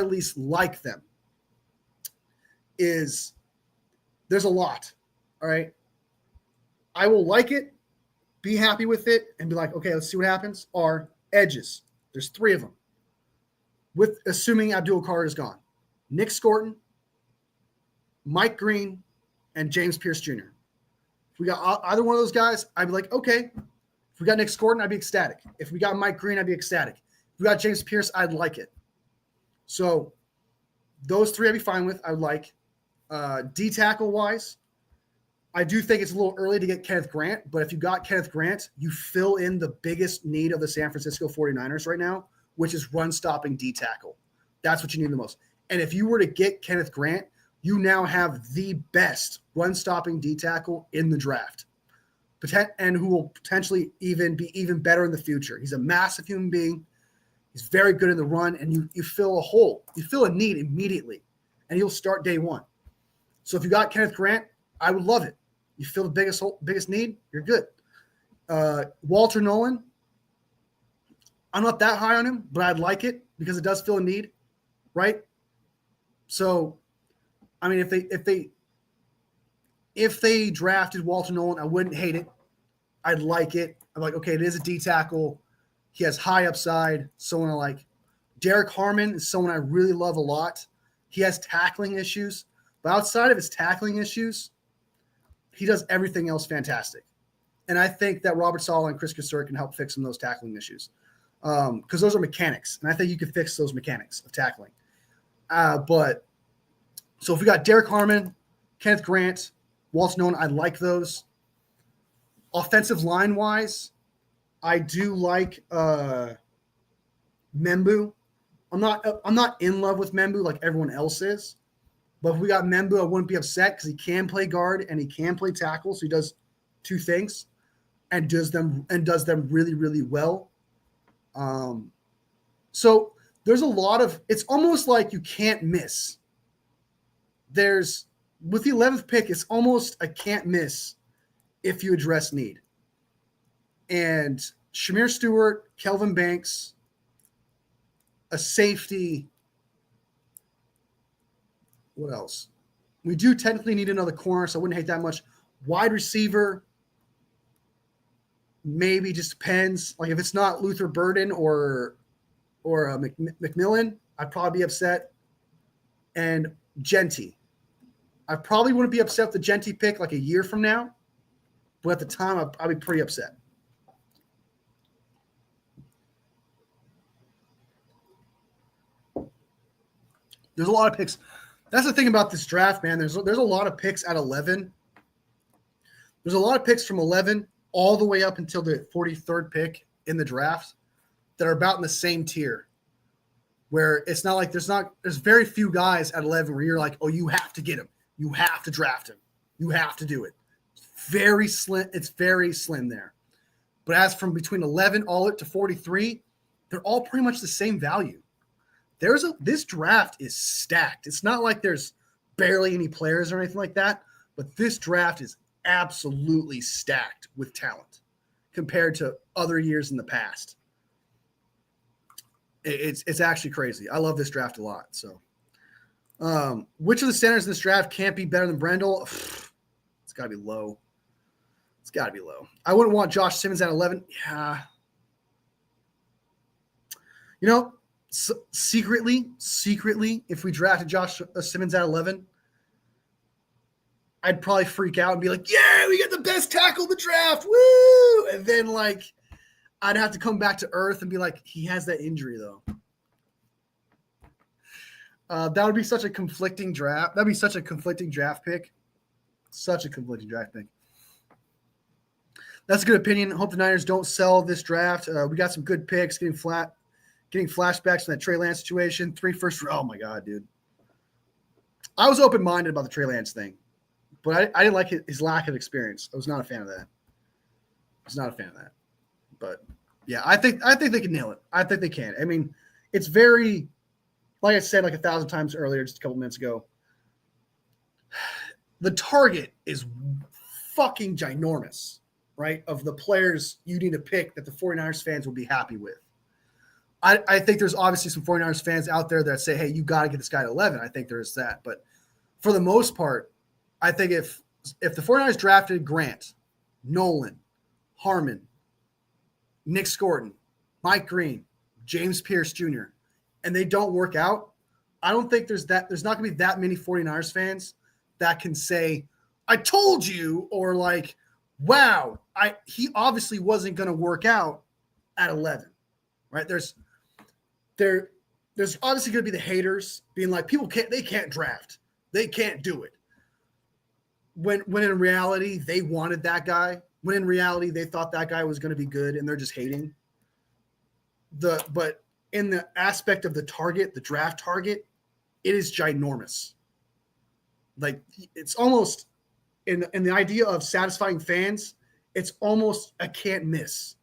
least like them, is there's a lot. All right. I will like it, be happy with it, and be like, okay, let's see what happens. Are edges. There's 3 of them. With assuming Abdul Carr is gone. Nick Scorton, Mike Green, and James Pierce Jr. If we got either one of those guys, I'd be like, okay. If we got Nick Scorton, I'd be ecstatic. If we got Mike Green, I'd be ecstatic. If we got James Pierce, I'd like it. So those 3 I'd be fine with. I would like. D-tackle wise, I do think it's a little early to get Kenneth Grant, but if you got Kenneth Grant, you fill in the biggest need of the San Francisco 49ers right now, which is run-stopping D-tackle. That's what you need the most. And if you were to get Kenneth Grant, you now have the best run-stopping D-tackle in the draft, and who will potentially even be even better in the future. He's a massive human being. He's very good in the run, and you fill a hole. You fill a need immediately, and he'll start day one. So if you got Kenneth Grant, I would love it. You fill the biggest need, you're good. Walter Nolan, I'm not that high on him, but I'd like it because it does fill a need, right? So, I mean, if they drafted Walter Nolan, I wouldn't hate it. I'd like it. I'm like, okay, it is a D tackle. He has high upside. Someone I like. Derek Harmon is someone I really love a lot. He has tackling issues, but outside of his tackling issues, he does everything else fantastic. And I think that Robert Saleh and Chris Kassir can help fix some of those tackling issues because those are mechanics, and I think you can fix those mechanics of tackling. But so if we got Derek Harmon, Kenneth Grant, Walter Nolan, I like those. Offensive line wise, I do like Membu. I'm not in love with Membu like everyone else is, but if we got Membu, I wouldn't be upset because he can play guard and he can play tackle, so he does two things and does them really, really well. So there's a lot of, it's almost like you can't miss. With the 11th pick, it's almost a can't miss if you address need. And Shamir Stewart, Kelvin Banks, a safety. What else? We do technically need another corner, so I wouldn't hate that much. Wide receiver, maybe, just depends. Like if it's not Luther Burden or McMillan, I'd probably be upset. And Genty. I probably wouldn't be upset with the Genty pick like a year from now, but at the time, I'd be pretty upset. There's a lot of picks. That's the thing about this draft, man. There's a lot of picks at 11. There's a lot of picks from 11 all the way up until the 43rd pick in the draft that are about in the same tier, where it's not like there's very few guys at 11 where you're like, oh, you have to get him. You have to draft him. You have to do it. Very slim. It's very slim there. But as from between 11 all up to 43, they're all pretty much the same value. This draft is stacked. It's not like there's barely any players or anything like that, but this draft is absolutely stacked with talent compared to other years in the past. It's actually crazy. I love this draft a lot. So, which of the centers in this draft can't be better than Brendel? It's got to be low. It's got to be low. I wouldn't want Josh Simmons at 11. Yeah. You know, secretly, if we drafted Josh Simmons at 11, I'd probably freak out and be like, yeah, we got the best tackle in the draft. Woo! And then, like, I'd have to come back to earth and be like, he has that injury, though. That would be such a conflicting draft. That'd be such a conflicting draft pick. Such a conflicting draft pick. That's a good opinion. Hope the Niners don't sell this draft. We got some good picks, getting flashbacks from that Trey Lance situation. 3 first. Oh, my God, dude. I was open-minded about the Trey Lance thing, but I didn't like his lack of experience. I was not a fan of that. But, yeah, I think they can nail it. I think they can. I mean, it's very – like I said like 1,000 times earlier, just a couple minutes ago, the target is fucking ginormous, right, of the players you need to pick that the 49ers fans will be happy with. I think there's obviously some 49ers fans out there that say, hey, you got to get this guy at 11. I think there's that. But for the most part, I think if the 49ers drafted Grant, Nolan, Harmon, Nick Scorton, Mike Green, James Pierce Jr., and they don't work out, I don't think there's not going to be that many 49ers fans that can say, I told you, or like, wow, he obviously wasn't going to work out at 11, right? There's obviously going to be the haters being like, they can't draft. They can't do it. When in reality, they wanted that guy. When in reality, they thought that guy was going to be good and they're just hating. But in the aspect of the target, the draft target, it is ginormous. Like, it's almost in the idea of satisfying fans, it's almost a can't miss.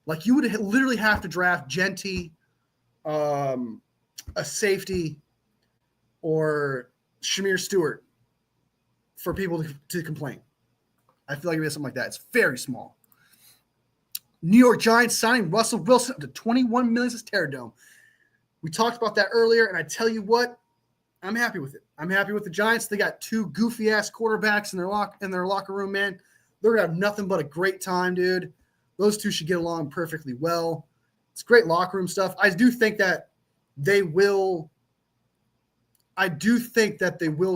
Like, you would literally have to draft Genty, a safety, or Shamir Stewart for people to complain. I feel like it'd be something like that. It's very small. New York Giants signing Russell Wilson up to $21 million to Terradome. We talked about that earlier, and I tell you what, I'm happy with it. I'm happy with the Giants. They got 2 goofy-ass quarterbacks in their locker room, man. They're going to have nothing but a great time, dude. Those 2 should get along perfectly well. It's great locker room stuff. I do think that they will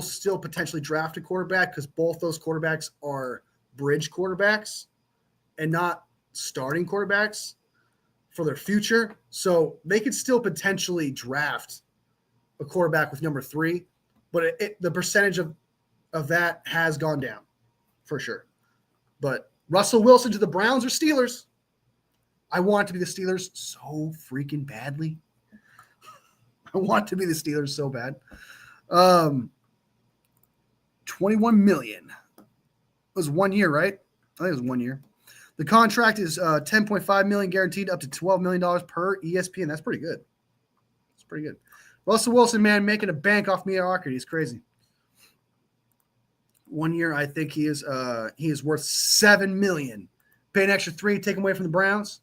still potentially draft a quarterback because both those quarterbacks are bridge quarterbacks and not starting quarterbacks for their future. So they could still potentially draft a quarterback with number 3, but the percentage of that has gone down for sure. But Russell Wilson to the Browns or Steelers? I want it to be the Steelers so freaking badly. I want it to be the Steelers so bad. $21 million. It was 1 year, right? I think it was 1 year. The contract is $10.5 million guaranteed up to $12 million per ESPN. That's pretty good. It's pretty good. Russell Wilson, man, making a bank off mediocrity is crazy. 1 year, I think he is worth $7 million. Pay an extra $3 million, take him away from the Browns.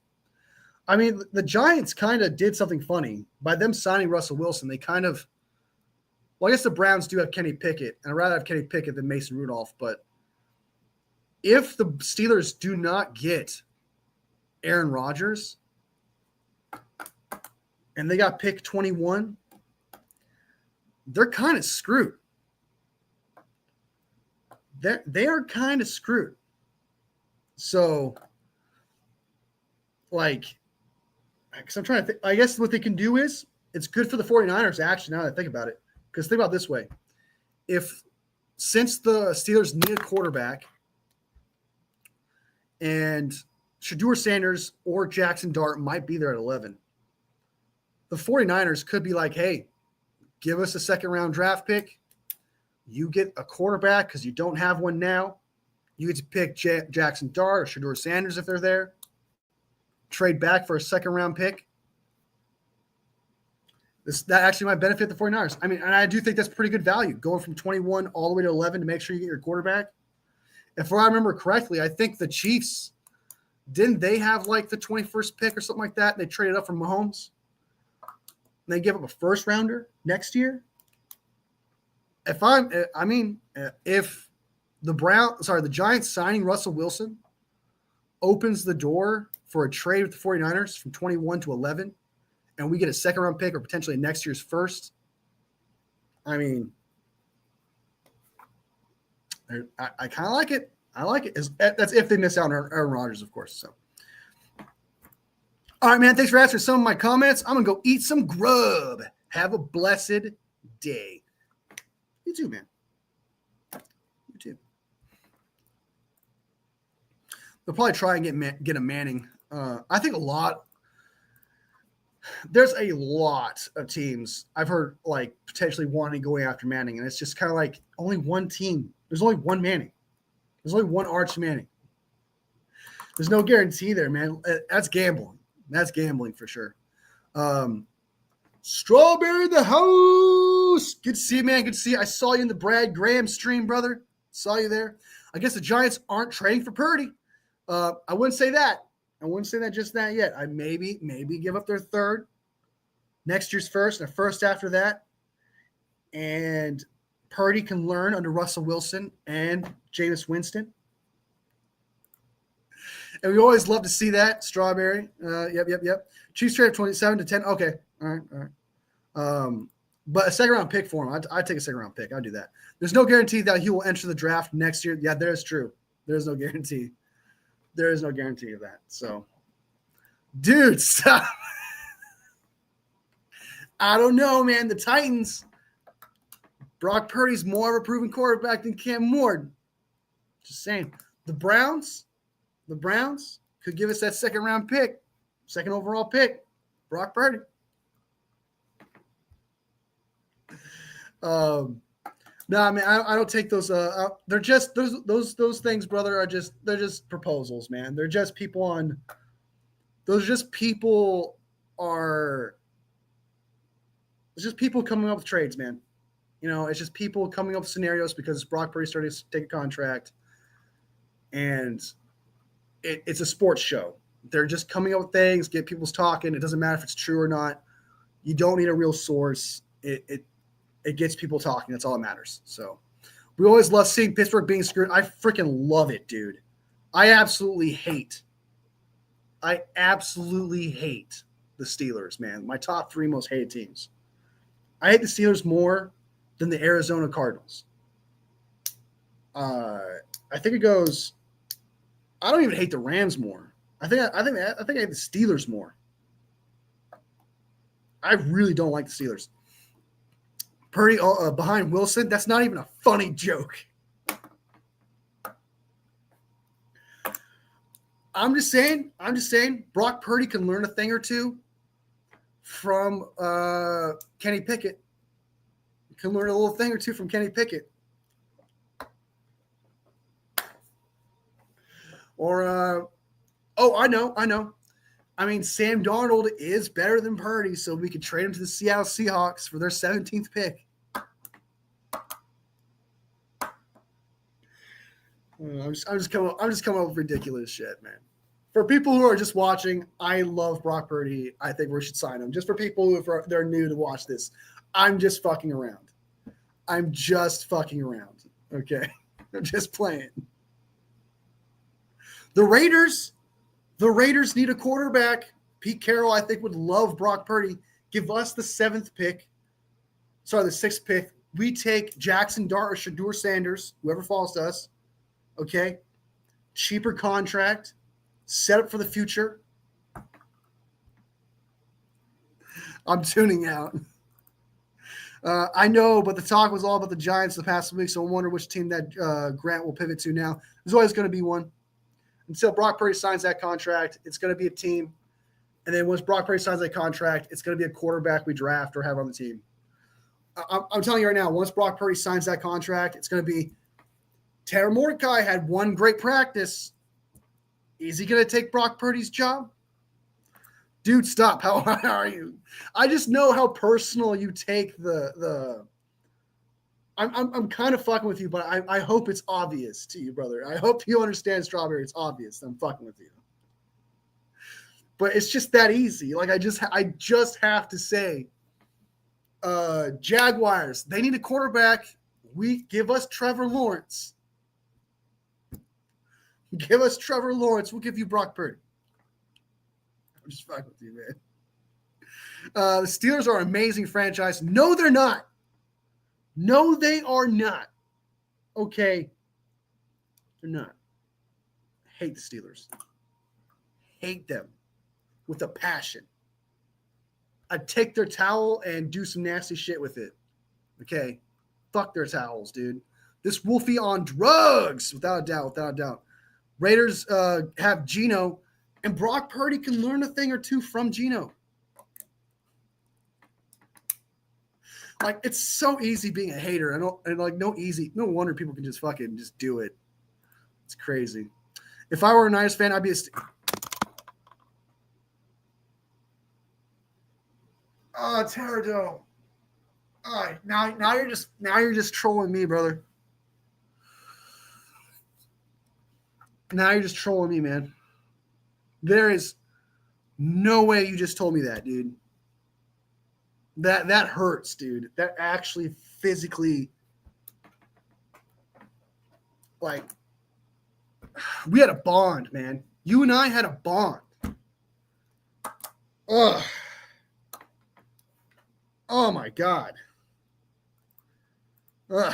I mean, the Giants kind of did something funny by them signing Russell Wilson. They kind of, well, I guess the Browns do have Kenny Pickett, and I'd rather have Kenny Pickett than Mason Rudolph. But if the Steelers do not get Aaron Rodgers, and they got pick 21, they're kind of screwed. They are kind of screwed. So, like, because I'm trying to think, I guess what they can do is it's good for the 49ers, actually, now that I think about it. Because think about it this way. Since the Steelers need a quarterback and Shedeur Sanders or Jackson Dart might be there at 11, the 49ers could be like, hey, give us a second-round draft pick. You get a quarterback because you don't have one now. You get to pick Jackson Dart or Shedeur Sanders if they're there. Trade back for a second-round pick. That actually might benefit the 49ers. I mean, and I do think that's pretty good value, going from 21 all the way to 11 to make sure you get your quarterback. If I remember correctly, I think the Chiefs, didn't they have like the 21st pick or something like that? They traded up from Mahomes. And they give up a first rounder next year. If the Giants signing Russell Wilson opens the door for a trade with the 49ers from 21 to 11, and we get a second round pick or potentially next year's first, I mean, I kind of like it. I like it. That's if they miss out on Aaron Rodgers, of course. So, all right, man. Thanks for answering some of my comments. I'm gonna go eat some grub. Have a blessed day. You too, man. You too. They'll probably try and get a Manning. I think there's a lot of teams I've heard like potentially wanting to go after Manning, and it's just kind of like only one team. There's only one Manning. There's only one Arch Manning. There's no guarantee there, man. That's gambling. That's gambling for sure. Strawberry the house. Good to see you, man. Good to see you. I saw you in the Brad Graham stream, brother. Saw you there. I guess the Giants aren't trading for Purdy. I wouldn't say that. I wouldn't say that just that yet. I maybe give up their third, next year's first, and a first after that. And Purdy can learn under Russell Wilson and Jameis Winston. And we always love to see that. Strawberry. Yep. Chiefs trade 27 to 10. Okay. All right. But a second round pick for him. I'd take a second round pick. I'd do that. There's no guarantee that he will enter the draft next year. Yeah, that is true. There's no guarantee. There is no guarantee of that. So, dude, stop. I don't know, man. The Titans. Brock Purdy's more of a proven quarterback than Cam Ward. Just saying. The Browns could give us that second round pick, second overall pick, Brock Purdy. No, I mean I don't take those. They're just those things, brother. They're just proposals, man. They're just people on. Those are just people are. It's just people coming up with trades, man. You know, it's just people coming up with scenarios because Brock Purdy started to take a contract, and it's a sports show. They're just coming up with things, get people's talking. It doesn't matter if it's true or not. You don't need a real source. It gets people talking. That's all that matters. So we always love seeing Pittsburgh being screwed. I freaking love it, dude. I absolutely hate the Steelers, man. My top 3 most hated teams. I hate the Steelers more than the Arizona Cardinals. I think it goes. I don't even hate the Rams more. I think I hate the Steelers more. I really don't like the Steelers. Purdy behind Wilson. That's not even a funny joke. I'm just saying. Brock Purdy can learn a thing or two from Kenny Pickett. Can learn a little thing or two from Kenny Pickett. Or, I know. I mean, Sam Darnold is better than Purdy, so we could trade him to the Seattle Seahawks for their 17th pick. I'm just coming up with ridiculous shit, man. For people who are just watching, I love Brock Purdy. I think we should sign him. Just for people who they're new to watch this, I'm just fucking around. Okay, I'm just playing. The Raiders need a quarterback. Pete Carroll, I think, would love Brock Purdy. Give us the 6th pick. We take Jackson Dart or Shedeur Sanders, whoever falls to us. Okay? Cheaper contract. Set up for the future. I'm tuning out. I know, but the talk was all about the Giants the past week, so I wonder which team that Grant will pivot to now. There's always going to be one. Until Brock Purdy signs that contract, it's going to be a team. And then once Brock Purdy signs that contract, it's going to be a quarterback we draft or have on the team. I'm telling you right now, once Brock Purdy signs that contract, it's going to be Tanner Mordecai had one great practice. Is he going to take Brock Purdy's job? Dude, stop. How are you? I just know how personal you take the. I'm kind of fucking with you, but I hope it's obvious to you, brother. I hope you understand strawberry. It's obvious that I'm fucking with you. But it's just that easy. Like I just have to say, Jaguars, they need a quarterback. We give us Trevor Lawrence. Give us Trevor Lawrence. We'll give you Brock Purdy. I'm just fucking with you, man. The Steelers are an amazing franchise. No, they're not. No, they are not. Okay. They're not. Hate the Steelers. Hate them with a passion. I'd take their towel and do some nasty shit with it. Okay. Fuck their towels, dude. This Wolfie on drugs, without a doubt, without a doubt. Raiders have Geno, and Brock Purdy can learn a thing or two from Geno. Like, it's so easy being a hater. No wonder people can just fucking just do it. It's crazy. If I were a Niners fan, I'd be a Teradome. All right, now you're just trolling me, brother. Now you're just trolling me, man. There is no way you just told me that, dude. That hurts, dude. That actually physically, like, we had a bond, man. You and I had a bond. Ugh. Oh my God. Ugh.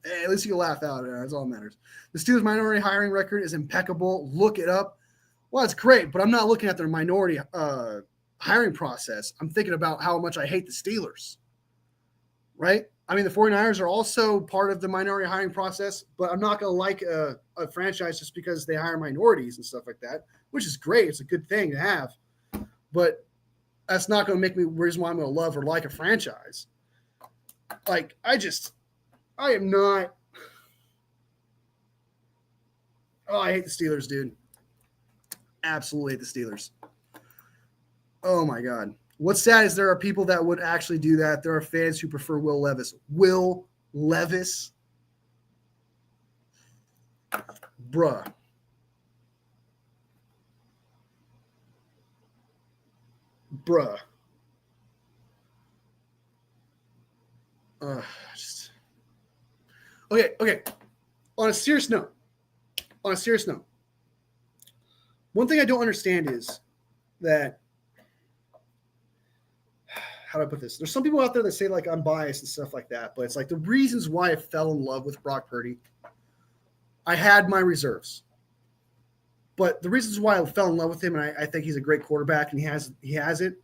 Hey, at least you can laugh out. That's all that matters. The Steelers' minority hiring record is impeccable. Look it up. Well, it's great, but I'm not looking at their minority hiring process. I'm thinking about how much I hate the Steelers. Right? I mean, the 49ers are also part of the minority hiring process, but I'm not going to like a franchise just because they hire minorities and stuff like that, which is great. It's a good thing to have. But that's not going to make me reason why I'm going to love or like a franchise. Like, I am not. Oh, I hate the Steelers, dude. Absolutely hate the Steelers. Oh, my God. What's sad is there are people that would actually do that. There are fans who prefer Will Levis. Will Levis? Bruh. Okay. On a serious note, one thing I don't understand is that, how do I put this? There's some people out there that say, like, I'm biased and stuff like that, but it's like the reasons why I fell in love with Brock Purdy, I had my reserves. But the reasons why I fell in love with him, and I think he's a great quarterback, and he has it,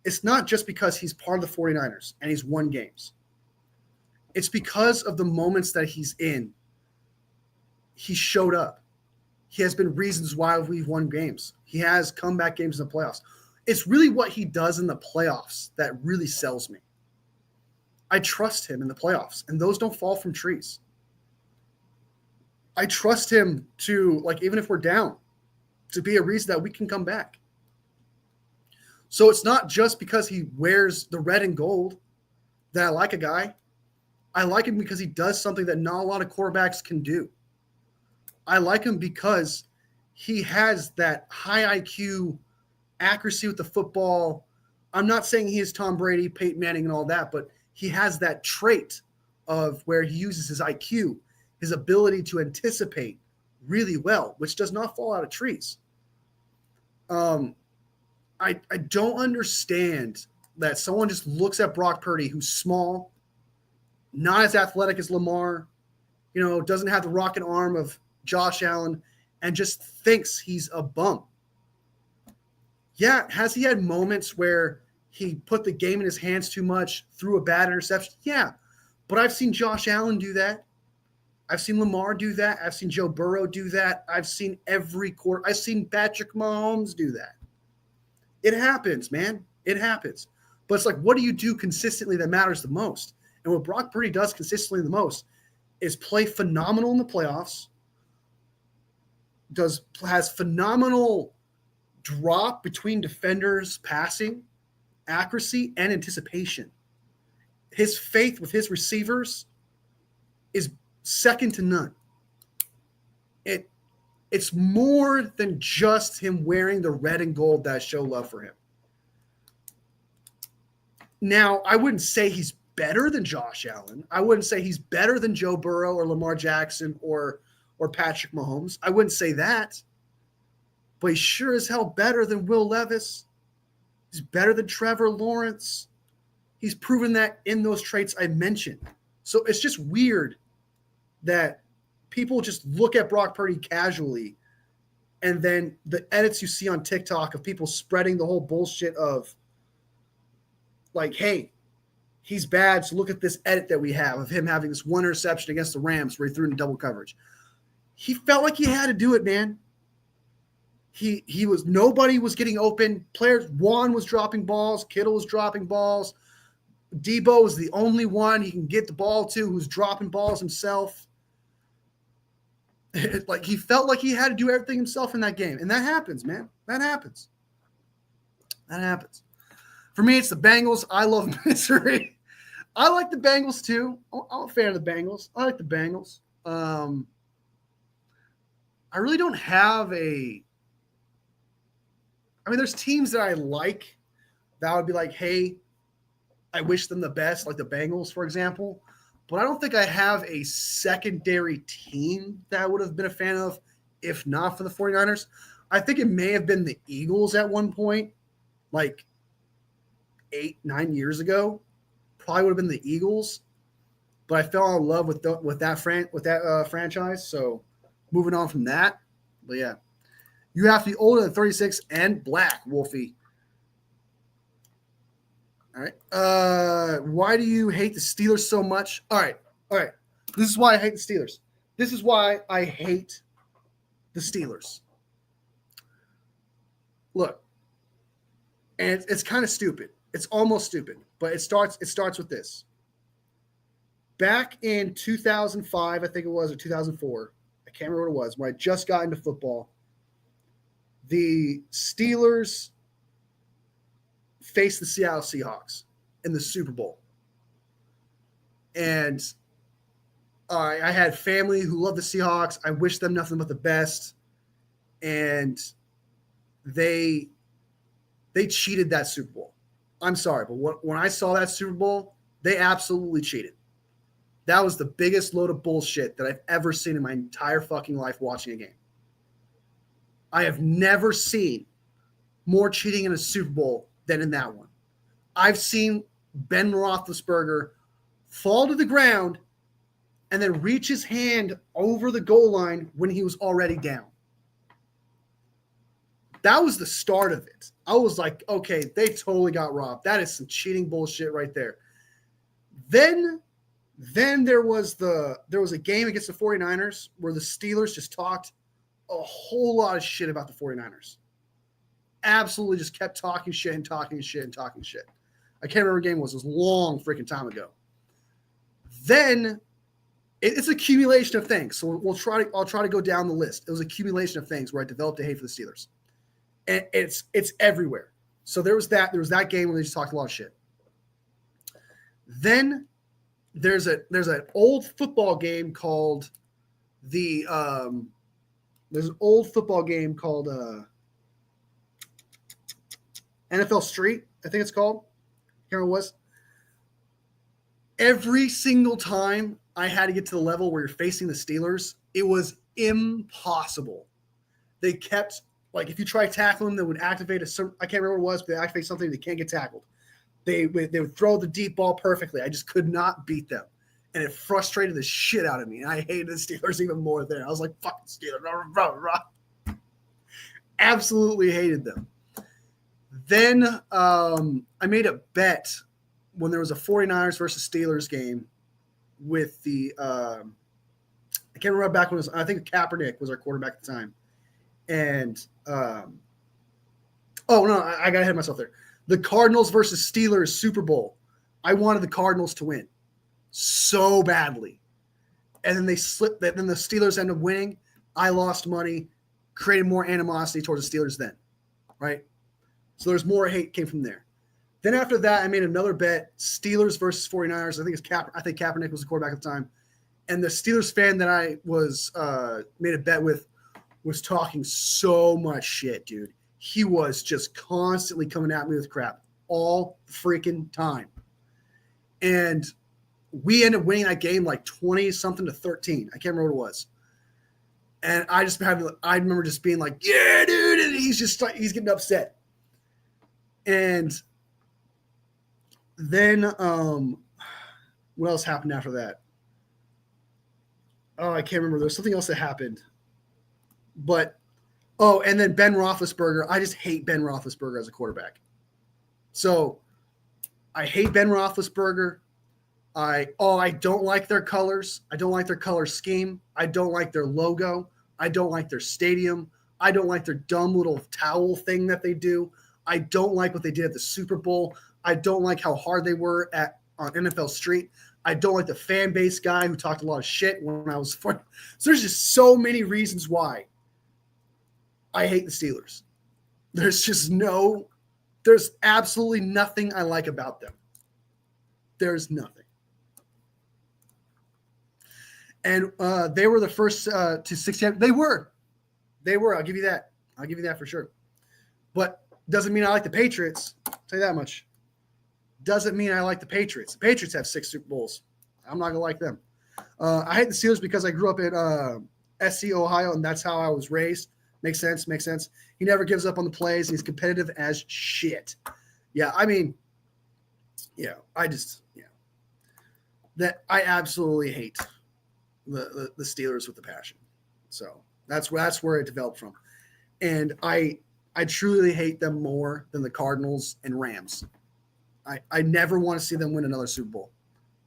it's not just because he's part of the 49ers and he's won games. It's because of the moments that he's in. He showed up. He has been reasons why we've won games. He has comeback games in the playoffs. It's really what he does in the playoffs that really sells me. I trust him in the playoffs, and those don't fall from trees. I trust him to, like, even if we're down, to be a reason that we can come back. So it's not just because he wears the red and gold that I like a guy. I like him because he does something that not a lot of quarterbacks can do. I like him because he has that high IQ accuracy with the football. I'm not saying he is Tom Brady, Peyton Manning, and all that, but he has that trait of where he uses his IQ, his ability to anticipate really well, which does not fall out of trees. I don't understand that someone just looks at Brock Purdy, who's small, not as athletic as Lamar, doesn't have the rocket arm of Josh Allen, and just thinks he's a bum. Yeah, has he had moments where he put the game in his hands too much, threw a bad interception? Yeah, but I've seen Josh Allen do that. I've seen Lamar do that. I've seen Joe Burrow do that. I've seen I've seen Patrick Mahomes do that. It happens, man. It happens. But it's like, what do you do consistently that matters the most? And what Brock Purdy does consistently the most is play phenomenal in the playoffs, has phenomenal drop between defenders' passing, accuracy, and anticipation. His faith with his receivers is second to none. It's more than just him wearing the red and gold that I show love for him. Now, I wouldn't say he's better than Josh Allen. I wouldn't say he's better than Joe Burrow or Lamar Jackson or Patrick Mahomes. I wouldn't say that. But he's sure as hell better than Will Levis. He's better than Trevor Lawrence. He's proven that in those traits I mentioned. So it's just weird that people just look at Brock Purdy casually, and then the edits you see on TikTok of people spreading the whole bullshit of like, hey, he's bad, so look at this edit that we have of him having this one interception against the Rams where he threw in double coverage. He felt like he had to do it, man. He was, nobody was getting open. Players, Juan was dropping balls, Kittle was dropping balls. Debo was the only one he can get the ball to who's dropping balls himself. Like he felt like he had to do everything himself in that game. And that happens, man. That happens. For me, it's the Bengals. I love misery. I like the Bengals too. I'm a fan of the Bengals. I like the Bengals. I really don't have there's teams that I like that would be like, hey, I wish them the best, like the Bengals, for example. But I don't think I have a secondary team that I would have been a fan of if not for the 49ers. I think it may have been the Eagles at one point, like 8-9 years ago. Probably would have been the Eagles. But I fell in love with that franchise. So moving on from that. But yeah. You have to be older than 36 and black, Wolfie. All right. Why do you hate the Steelers so much? All right. This is why I hate the Steelers. This is why I hate the Steelers. Look, and it's kind of stupid. It's almost stupid, but it starts with this. Back in 2005, I think it was, or 2004, I can't remember what it was, when I just got into football, the Steelers faced the Seattle Seahawks in the Super Bowl. And I had family who loved the Seahawks. I wish them nothing but the best. And they cheated that Super Bowl. I'm sorry, but when I saw that Super Bowl, they absolutely cheated. That was the biggest load of bullshit that I've ever seen in my entire fucking life watching a game. I have never seen more cheating in a Super Bowl than in that one. I've seen Ben Roethlisberger fall to the ground and then reach his hand over the goal line when he was already down. That was the start of it. I was like, okay, they totally got robbed. That is some cheating bullshit right there. Then there was a game against the 49ers where the Steelers just talked a whole lot of shit about the 49ers. Absolutely just kept talking shit. I can't remember what game it was. It was a long freaking time ago. Then it's an accumulation of things. So I'll try to go down the list. It was an accumulation of things where I developed a hate for the Steelers. And it's everywhere. So there was that game where they just talked a lot of shit. Then there's an old football game called NFL Street, I think it's called. Here it was. Every single time I had to get to the level where you're facing the Steelers, it was impossible. They kept, like, if you try tackling them, they would activate I can't remember what it was, but they activate something, they can't get tackled. They would throw the deep ball perfectly. I just could not beat them. And it frustrated the shit out of me. And I hated the Steelers even more there. I was like, fucking Steelers. Rah, rah, rah. Absolutely hated them. Then I made a bet when there was a 49ers versus Steelers game with the I can't remember back when it was, I think Kaepernick was our quarterback at the time. And I got ahead of myself there. The Cardinals versus Steelers Super Bowl. I wanted the Cardinals to win so badly. And then they slipped that. Then the Steelers ended up winning. I lost money, created more animosity towards the Steelers then. right? So there's more hate came from there. Then after that, I made another bet: Steelers versus 49ers. I think Kaepernick was the quarterback at the time, and the Steelers fan that I was made a bet with was talking so much shit, dude. He was just constantly coming at me with crap all the freaking time, and we ended up winning that game like 20 something to 13. I can't remember what it was. And I remember just being like, yeah, dude. And he's getting upset. And then, what else happened after that? Oh, I can't remember. There's something else that happened. But, and then Ben Roethlisberger. I just hate Ben Roethlisberger as a quarterback. So I hate Ben Roethlisberger. I don't like their colors. I don't like their color scheme. I don't like their logo. I don't like their stadium. I don't like their dumb little towel thing that they do. I don't like what they did at the Super Bowl. I don't like how hard they were on NFL Street. I don't like the fan base guy who talked a lot of shit when I was 4. So there's just so many reasons why I hate the Steelers. There's absolutely nothing I like about them. There's nothing. And they were the first to 60. They were. I'll give you that. I'll give you that for sure. But doesn't mean I like the Patriots. I'll tell you that much. Doesn't mean I like the Patriots. The Patriots have 6 Super Bowls. I'm not going to like them. I hate the Steelers because I grew up in SC, Ohio, and that's how I was raised. Makes sense. He never gives up on the plays. He's competitive as shit. Yeah, I mean, yeah, that I absolutely hate the Steelers with a passion. So that's where it developed from. And I truly hate them more than the Cardinals and Rams. I never want to see them win another Super Bowl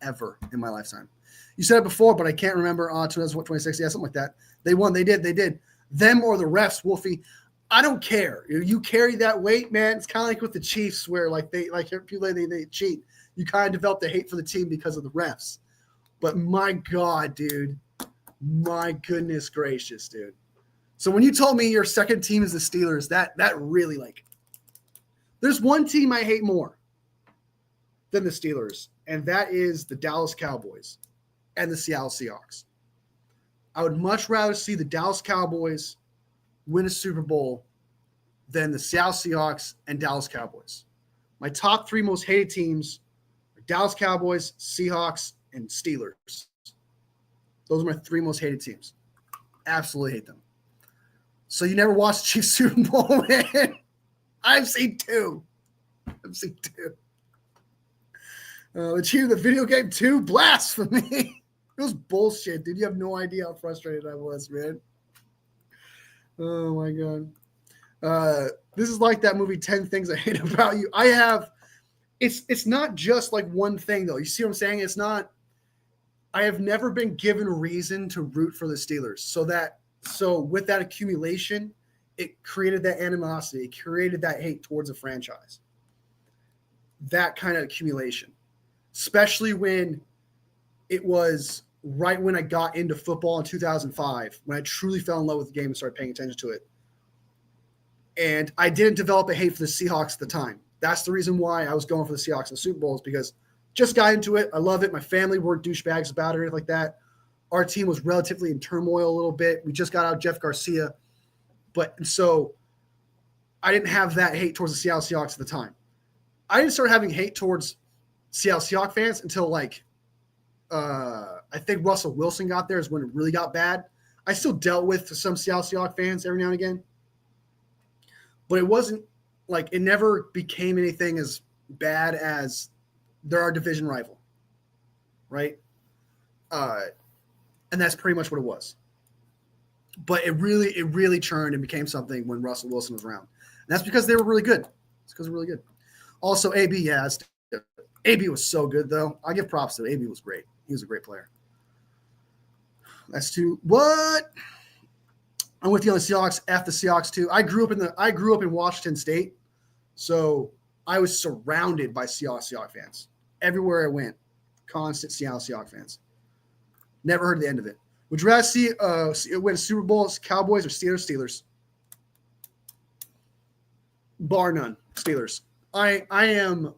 ever in my lifetime. You said it before, but I can't remember. 2026, yeah, something like that. They won. They did. Them or the refs, Wolfie. I don't care. You carry that weight, man. It's kind of like with the Chiefs, where they cheat. You kind of develop the hate for the team because of the refs. But my God, dude. My goodness gracious, dude. So when you told me your second team is the Steelers, that really there's one team I hate more than the Steelers, and that is the Dallas Cowboys and the Seattle Seahawks. I would much rather see the Dallas Cowboys win a Super Bowl than the Seattle Seahawks and Dallas Cowboys. My top 3 most hated teams are Dallas Cowboys, Seahawks, and Steelers. Those are my 3 most hated teams. Absolutely hate them. So you never watched the Chiefs Super Bowl, man? I've seen 2. The video game 2, blasphemy. It was bullshit, dude. You have no idea how frustrated I was, man. Oh my God. This is like that movie 10 Things I Hate About You. It's not just like one thing though. You see what I'm saying? I have never been given a reason to root for the Steelers. So with that accumulation, it created that animosity. It created that hate towards a franchise. That kind of accumulation, especially when it was right when I got into football in 2005, when I truly fell in love with the game and started paying attention to it. And I didn't develop a hate for the Seahawks at the time. That's the reason why I was going for the Seahawks in the Super Bowl, is because just got into it. I love it. My family weren't douchebags about it or anything like that. Our team was relatively in turmoil a little bit. We just got out Jeff Garcia. So I didn't have that hate towards the Seattle Seahawks at the time. I didn't start having hate towards Seattle Seahawks fans until I think Russell Wilson got there is when it really got bad. I still dealt with some Seattle Seahawks fans every now and again. But it wasn't it never became anything as bad as they're our division rival. Right? And that's pretty much what it was. But it really turned and became something when Russell Wilson was around. And that's because they were really good. It's because they're really good. Also, AB, AB was so good, though. I give props to him. AB was great. He was a great player. That's 2. What? I'm with you on the Seahawks. F the Seahawks, too. I grew up in Washington State, so I was surrounded by Seahawks fans. Everywhere I went, constant Seattle Seahawks fans. Never heard the end of it. Would you rather see it win Super Bowls, Cowboys, or Steelers? Steelers. bar none. Steelers. I am.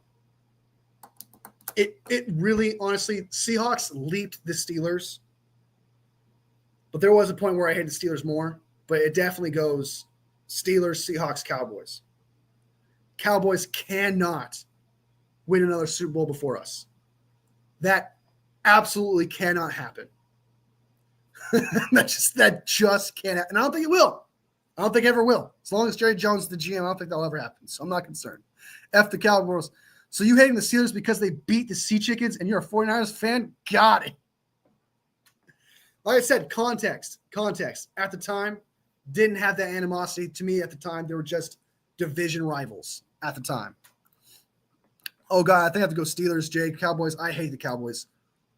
It really, honestly, Seahawks leaped the Steelers, but there was a point where I hated the Steelers more. But it definitely goes Steelers, Seahawks, Cowboys. Cowboys cannot win another Super Bowl before us. That absolutely cannot happen. that just can't happen. And I don't think it will. I don't think it ever will. As long as Jerry Jones is the GM, I don't think that'll ever happen. So I'm not concerned. F the Cowboys. So you hating the Steelers because they beat the Sea Chickens and you're a 49ers fan? Got it. Like I said, context. At the time, didn't have that animosity. To me, at the time, they were just division rivals at the time. Oh, God, I think I have to go Steelers, Jake. Cowboys. I hate the Cowboys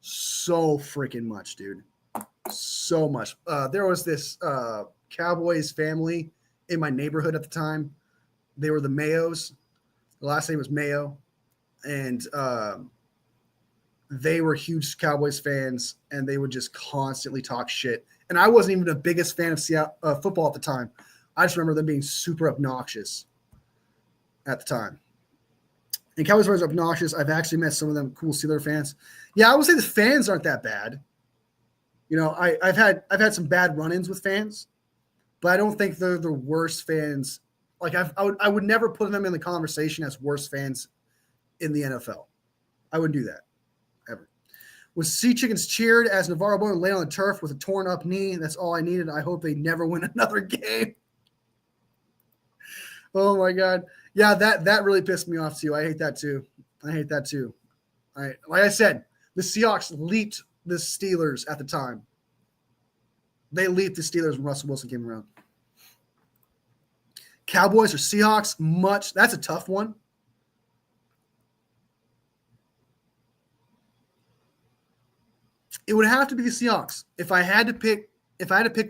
so freaking much, dude. So much. There was this Cowboys family in my neighborhood at the time. They were the Mayos. The last name was Mayo. And they were huge Cowboys fans, and they would just constantly talk shit. And I wasn't even the biggest fan of Seattle, football at the time. I just remember them being super obnoxious at the time. And Cowboys fans are obnoxious. I've actually met some of them cool Steelers fans. Yeah, I would say the fans aren't that bad. You know, I've had some bad run-ins with fans, but I don't think they're the worst fans. Like I would never put them in the conversation as worst fans in the NFL. I wouldn't do that ever. Was Sea Chickens cheered as Navarro Bowman lay on the turf with a torn up knee? That's all I needed. I hope they never win another game. Oh my God. Yeah, that really pissed me off too. I hate that too. Like I said, the Seahawks leaped the Steelers at the time. They leaped the Steelers when Russell Wilson came around. Cowboys or Seahawks? That's a tough one. It would have to be the Seahawks. If I had to pick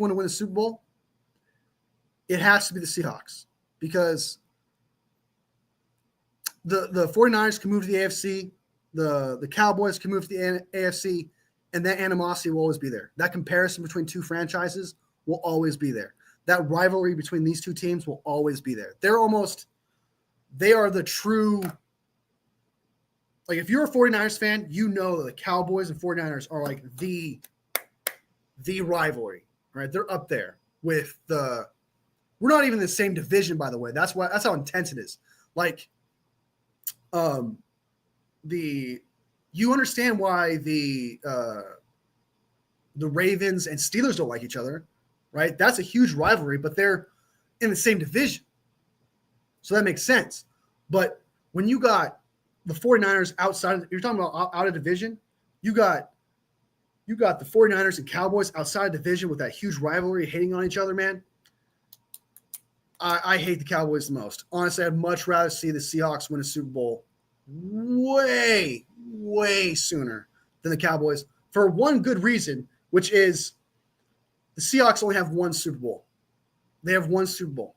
one to win the Super Bowl, it has to be the Seahawks because the 49ers can move to the AFC, the Cowboys can move to the AFC, and that animosity will always be there. That comparison between two franchises will always be there. That rivalry between these two teams will always be there. They are the true, like if you're a 49ers fan, you know the Cowboys and 49ers are like the rivalry, right? They're up there with we're not even in the same division, by the way. That's how intense it is. Like, you understand why the Ravens and Steelers don't like each other, right? That's a huge rivalry, but they're in the same division. So that makes sense. But when you got the 49ers you're talking about out of division, you got the 49ers and Cowboys outside of division with that huge rivalry, hating on each other, man. I hate the Cowboys the most. Honestly, I'd much rather see the Seahawks win a Super Bowl way, way sooner than the Cowboys for one good reason, which is the Seahawks only have one Super Bowl. They have one Super Bowl.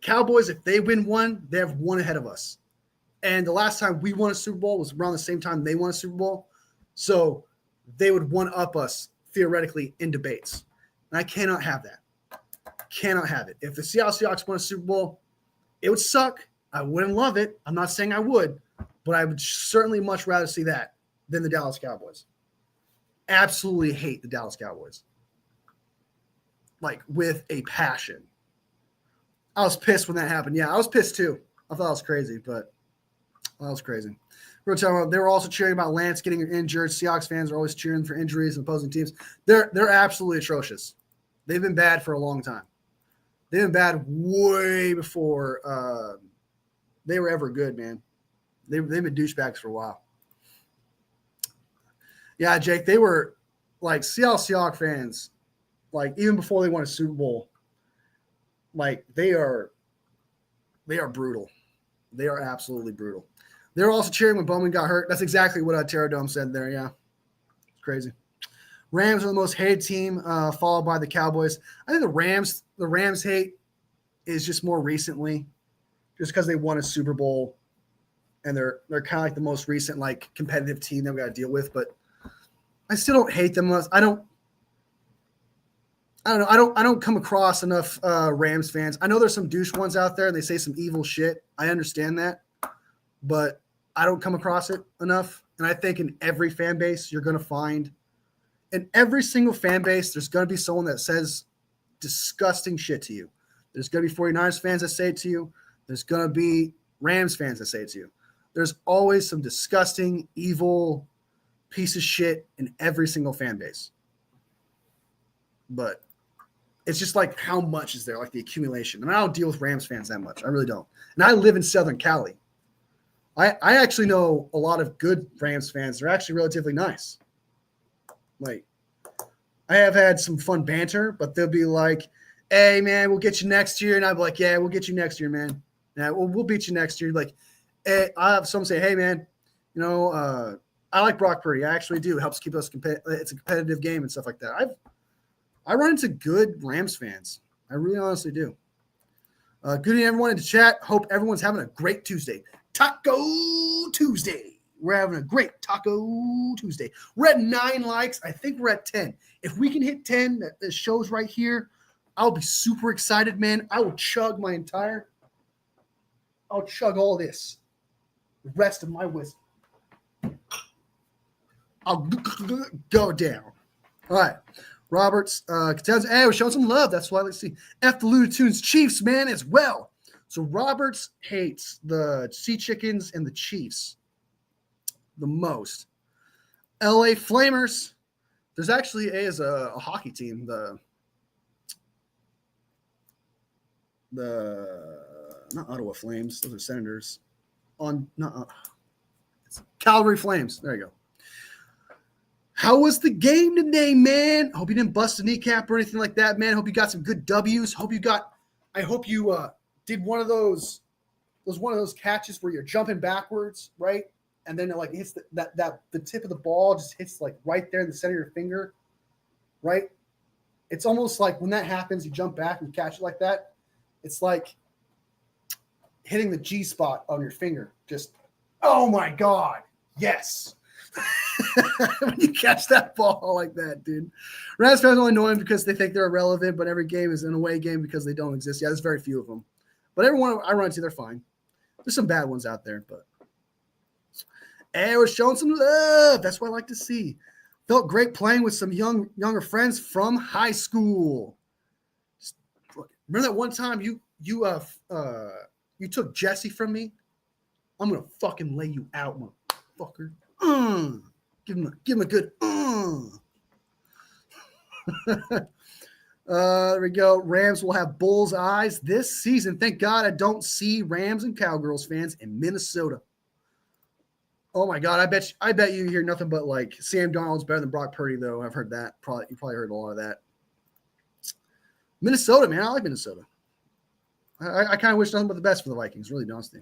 Cowboys, if they win one, they have one ahead of us. And the last time we won a Super Bowl was around the same time they won a Super Bowl. So they would one-up us theoretically in debates. And I cannot have that. Cannot have it. If the Seattle Seahawks won a Super Bowl, it would suck. I wouldn't love it. I'm not saying I would, but I would certainly much rather see that than the Dallas Cowboys. Absolutely hate the Dallas Cowboys. Like, with a passion. I was pissed when that happened. Yeah, I was pissed too. I thought it was crazy, but that was crazy. They were also cheering about Lance getting injured. Seahawks fans are always cheering for injuries and opposing teams. They're absolutely atrocious. They've been bad for a long time. They've been bad way before they were ever good, man. They've been douchebags for a while. Yeah, Jake, they were like Seattle Seahawks fans, like even before they won a Super Bowl, like they are brutal. They are absolutely brutal. They were also cheering when Bowman got hurt. That's exactly what Terra Dome said there. Yeah, it's crazy. Rams are the most hated team, followed by the Cowboys. I think the Rams hate is just more recently, just because they won a Super Bowl, and they're kind of like the most recent like competitive team that we got to deal with. But I still don't hate them. I don't I don't know. I don't come across enough Rams fans. I know there's some douche ones out there and they say some evil shit. I understand that, but I don't come across it enough. And I think in every fan base, you're going to find in every single fan base, there's going to be someone that says disgusting shit to you. There's going to be 49ers fans that say it to you. There's going to be Rams fans that say it to you. There's always some disgusting, evil piece of shit in every single fan base. But it's just like how much is there, like the accumulation. And I don't deal with Rams fans that much. I really don't. And I live in Southern Cali. I actually know a lot of good Rams fans. They're actually relatively nice. Like, I have had some fun banter, but they'll be like, hey, man, we'll get you next year. And I'll be like, yeah, we'll get you next year, man. Yeah, we'll beat you next year. Like, hey, I have some say, hey, man, you know, I like Brock Purdy. I actually do. It helps keep us it's a competitive game and stuff like that. I run into good Rams fans. I really honestly do. Good evening, everyone in the chat. Hope everyone's having a great Tuesday. Taco Tuesday. We're having a great Taco Tuesday. We're at 9 likes. I think we're at 10. If we can hit 10, that shows right here, I'll be super excited, man. I will chug I'll chug all this. The rest of my wisdom. I'll go down. All right. Roberts, hey, we're showing some love. That's why let's see. F the Looney Tunes Chiefs, man, as well. So Roberts hates the Sea Chickens and the Chiefs the most. LA Flamers. There's actually a hockey team. The not Ottawa Flames. Those are Senators. It's Calgary Flames. There you go. How was the game today, man? Hope you didn't bust a kneecap or anything like that, man. Hope you got some good W's. I hope you did one of those catches where you're jumping backwards, right? And then it like hits the tip of the ball just hits like right there in the center of your finger, right? It's almost like when that happens, you jump back and catch it like that. It's like hitting the G spot on your finger. Just, oh my God, yes. When you catch that ball like that, dude. Rams fans only know him because they think they're irrelevant, but every game is an away game because they don't exist. Yeah, there's very few of them. But everyone I run into, they're fine. There's some bad ones out there, but hey, we're showing some love. That's what I like to see. Felt great playing with some younger friends from high school. Remember that one time you took Jesse from me? I'm gonna fucking lay you out, motherfucker. Give him a good. There we go. Rams will have Bulls eyes this season. Thank God I don't see Rams and Cowgirls fans in Minnesota. Oh my God, I bet you hear nothing but like Sam Darnold's better than Brock Purdy, though. I've heard that. You probably heard a lot of that. Minnesota, man, I like Minnesota. I kind of wish nothing but the best for the Vikings, really, honestly.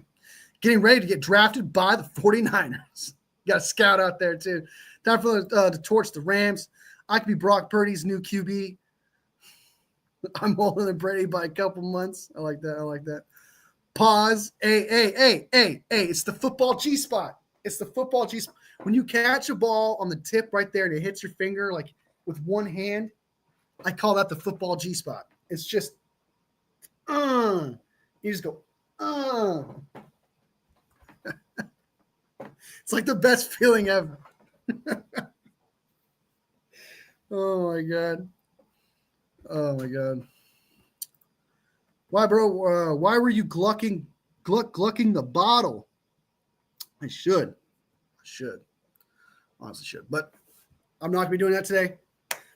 Getting ready to get drafted by the 49ers. Got a scout out there, too. Time for to torch the Rams. I could be Brock Purdy's new QB. I'm older than Brady by a couple months. I like that. Pause. Hey. It's the football G-spot. It's the football G-spot. When you catch a ball on the tip right there and it hits your finger like with one hand, I call that the football G-spot. It's just, you just go, It's like the best feeling ever. Oh my God. Why, bro? Why were you glucking the bottle? I should. Honestly should. But I'm not going to be doing that today.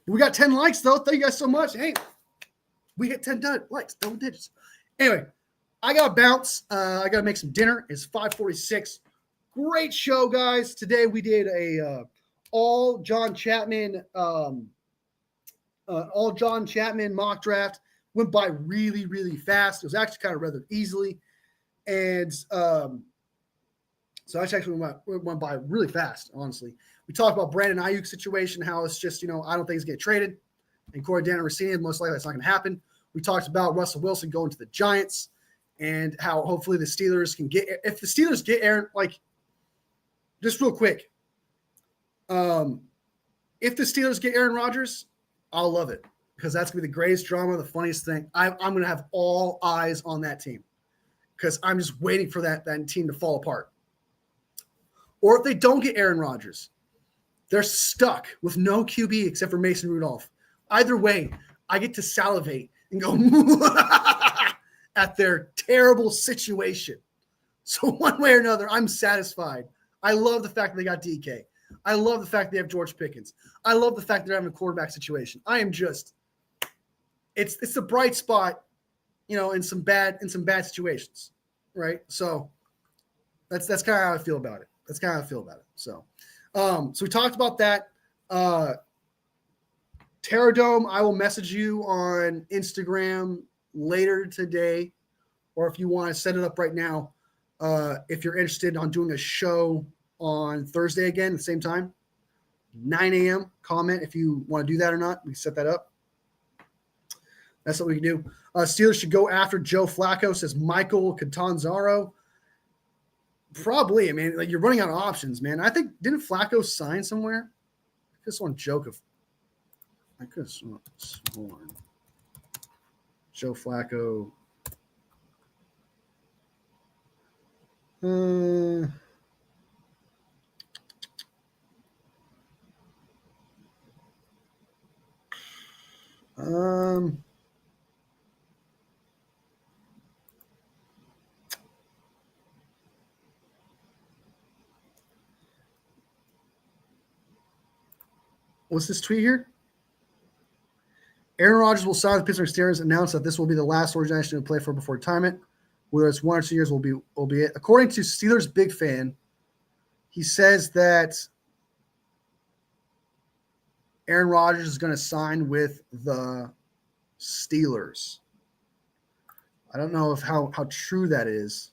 We got 10 likes, though. Thank you guys so much. Hey, we hit 10 likes, double digits. Anyway, I got to bounce. I got to make some dinner. It's 5:46. Great show, guys. Today we did a all John Chapman mock draft. Went by really, really fast. It was actually kind of rather easily. And so actually went by really fast, honestly. We talked about Brandon Ayuk situation, how it's just, I don't think he's going to get traded. And Corey Racine, most likely that's not going to happen. We talked about Russell Wilson going to the Giants and how hopefully the Steelers can get – if the Steelers get Aaron – like, just real quick, if the Steelers get Aaron Rodgers, I'll love it because that's going to be the greatest drama, the funniest thing. I'm going to have all eyes on that team because I'm just waiting for that team to fall apart. Or if they don't get Aaron Rodgers, they're stuck with no QB except for Mason Rudolph. Either way, I get to salivate and go at their terrible situation. So one way or another, I'm satisfied. I love the fact that they got DK. I love the fact they have George Pickens. I love the fact that they're having a quarterback situation. I am just – it's a bright spot, in some bad situations, right? So that's kind of how I feel about it. So so we talked about that. Terradome, I will message you on Instagram later today, or if you want to set it up right now, if you're interested on doing a show on Thursday again at the same time, 9 a.m. Comment if you want to do that or not. We can set that up. That's what we can do. Steelers should go after Joe Flacco, says Michael Catanzaro. Probably. I mean, you're running out of options, man. I think, didn't Flacco sign somewhere? I could have sworn Joe Flacco. What's this tweet here? Aaron Rodgers will sign with Pittsburgh Steelers. Announced that this will be the last organization to play for before retirement. Whether it's 1 or 2 years will be it. According to Steelers Big Fan, he says that Aaron Rodgers is going to sign with the Steelers. I don't know how true that is.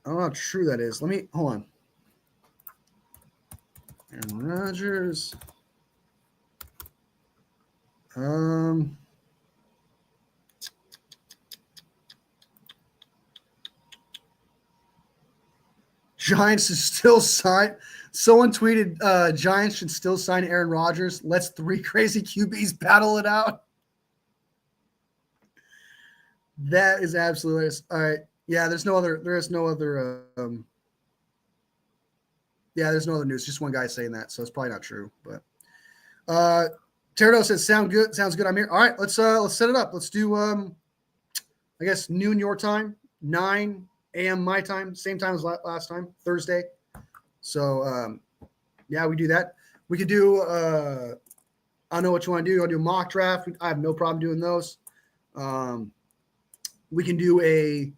I don't know how true that is. Hold on. Aaron Rodgers. Giants should still sign. Someone tweeted, Giants should still sign Aaron Rodgers. Let's 3 crazy QBs battle it out. That is absolutely – all right. Yeah, there's no other news. Just one guy saying that, so it's probably not true. But Terdo says, sounds good. I'm here. All right, let's set it up. Let's do I guess noon your time, 9 a.m. my time, same time as last time, Thursday. So yeah, we do that. We could do I know what you want to do. You want to do a mock draft? I have no problem doing those. We can do a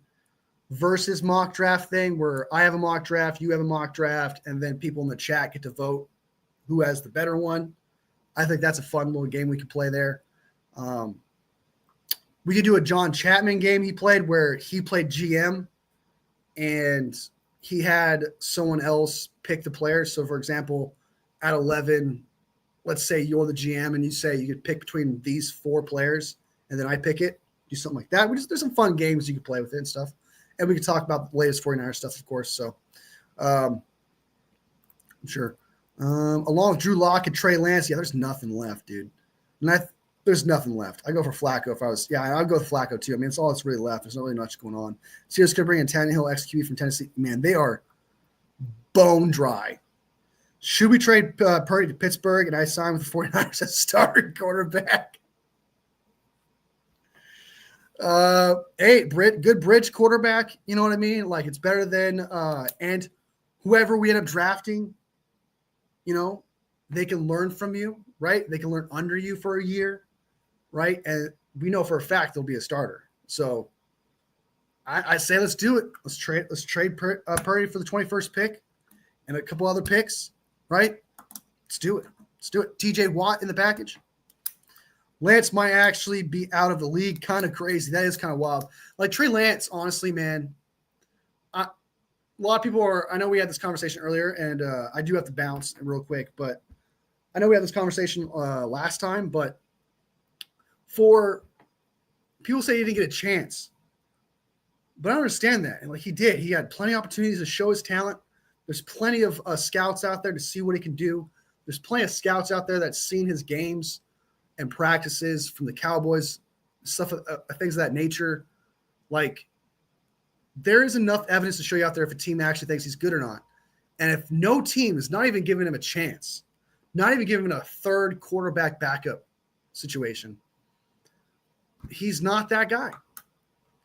versus mock draft thing where I have a mock draft, you have a mock draft, and then people in the chat get to vote who has the better one. I think that's a fun little game we could play there. We could do a John Chapman game he played where he played GM and he had someone else pick the players. So, for example, at 11, let's say you're the GM and you say you could pick between these 4 players and then I pick it. Do something like that. There's some fun games you can play with it and stuff. And we can talk about the latest 49er stuff, of course. So, I'm sure. Along with Drew Lock and Trey Lance, yeah, there's nothing left, dude. And there's nothing left. I go for Flacco if I was – yeah, I'd go with Flacco too. I mean, it's all that's really left. There's not really much going on. Steelers could bring in Tannehill, XQB from Tennessee. Man, they are bone dry. Should we trade Purdy to Pittsburgh and I sign with the 49ers as starting quarterback? Hey, good bridge quarterback. You know what I mean? Like, it's better than and whoever we end up drafting, you know, they can learn from you, right? They can learn under you for a year, right? And we know for a fact they'll be a starter. So I say let's do it. Let's trade Purdy for the 21st pick and a couple other picks, right? Let's do it. TJ Watt in the package. Lance might actually be out of the league. Kind of crazy. That is kind of wild. Like Trey Lance, honestly, man, a lot of people are – I know we had this conversation earlier, and I do have to bounce real quick, but I know we had this conversation last time, but for people say he didn't get a chance. But I don't understand that. And like he did. He had plenty of opportunities to show his talent. There's plenty of scouts out there to see what he can do. There's plenty of scouts out there that's seen his games and practices from the Cowboys, stuff, things of that nature. Like, there is enough evidence to show you out there if a team actually thinks he's good or not. And if no team is not even giving him a chance, not even giving him a third quarterback backup situation, he's not that guy.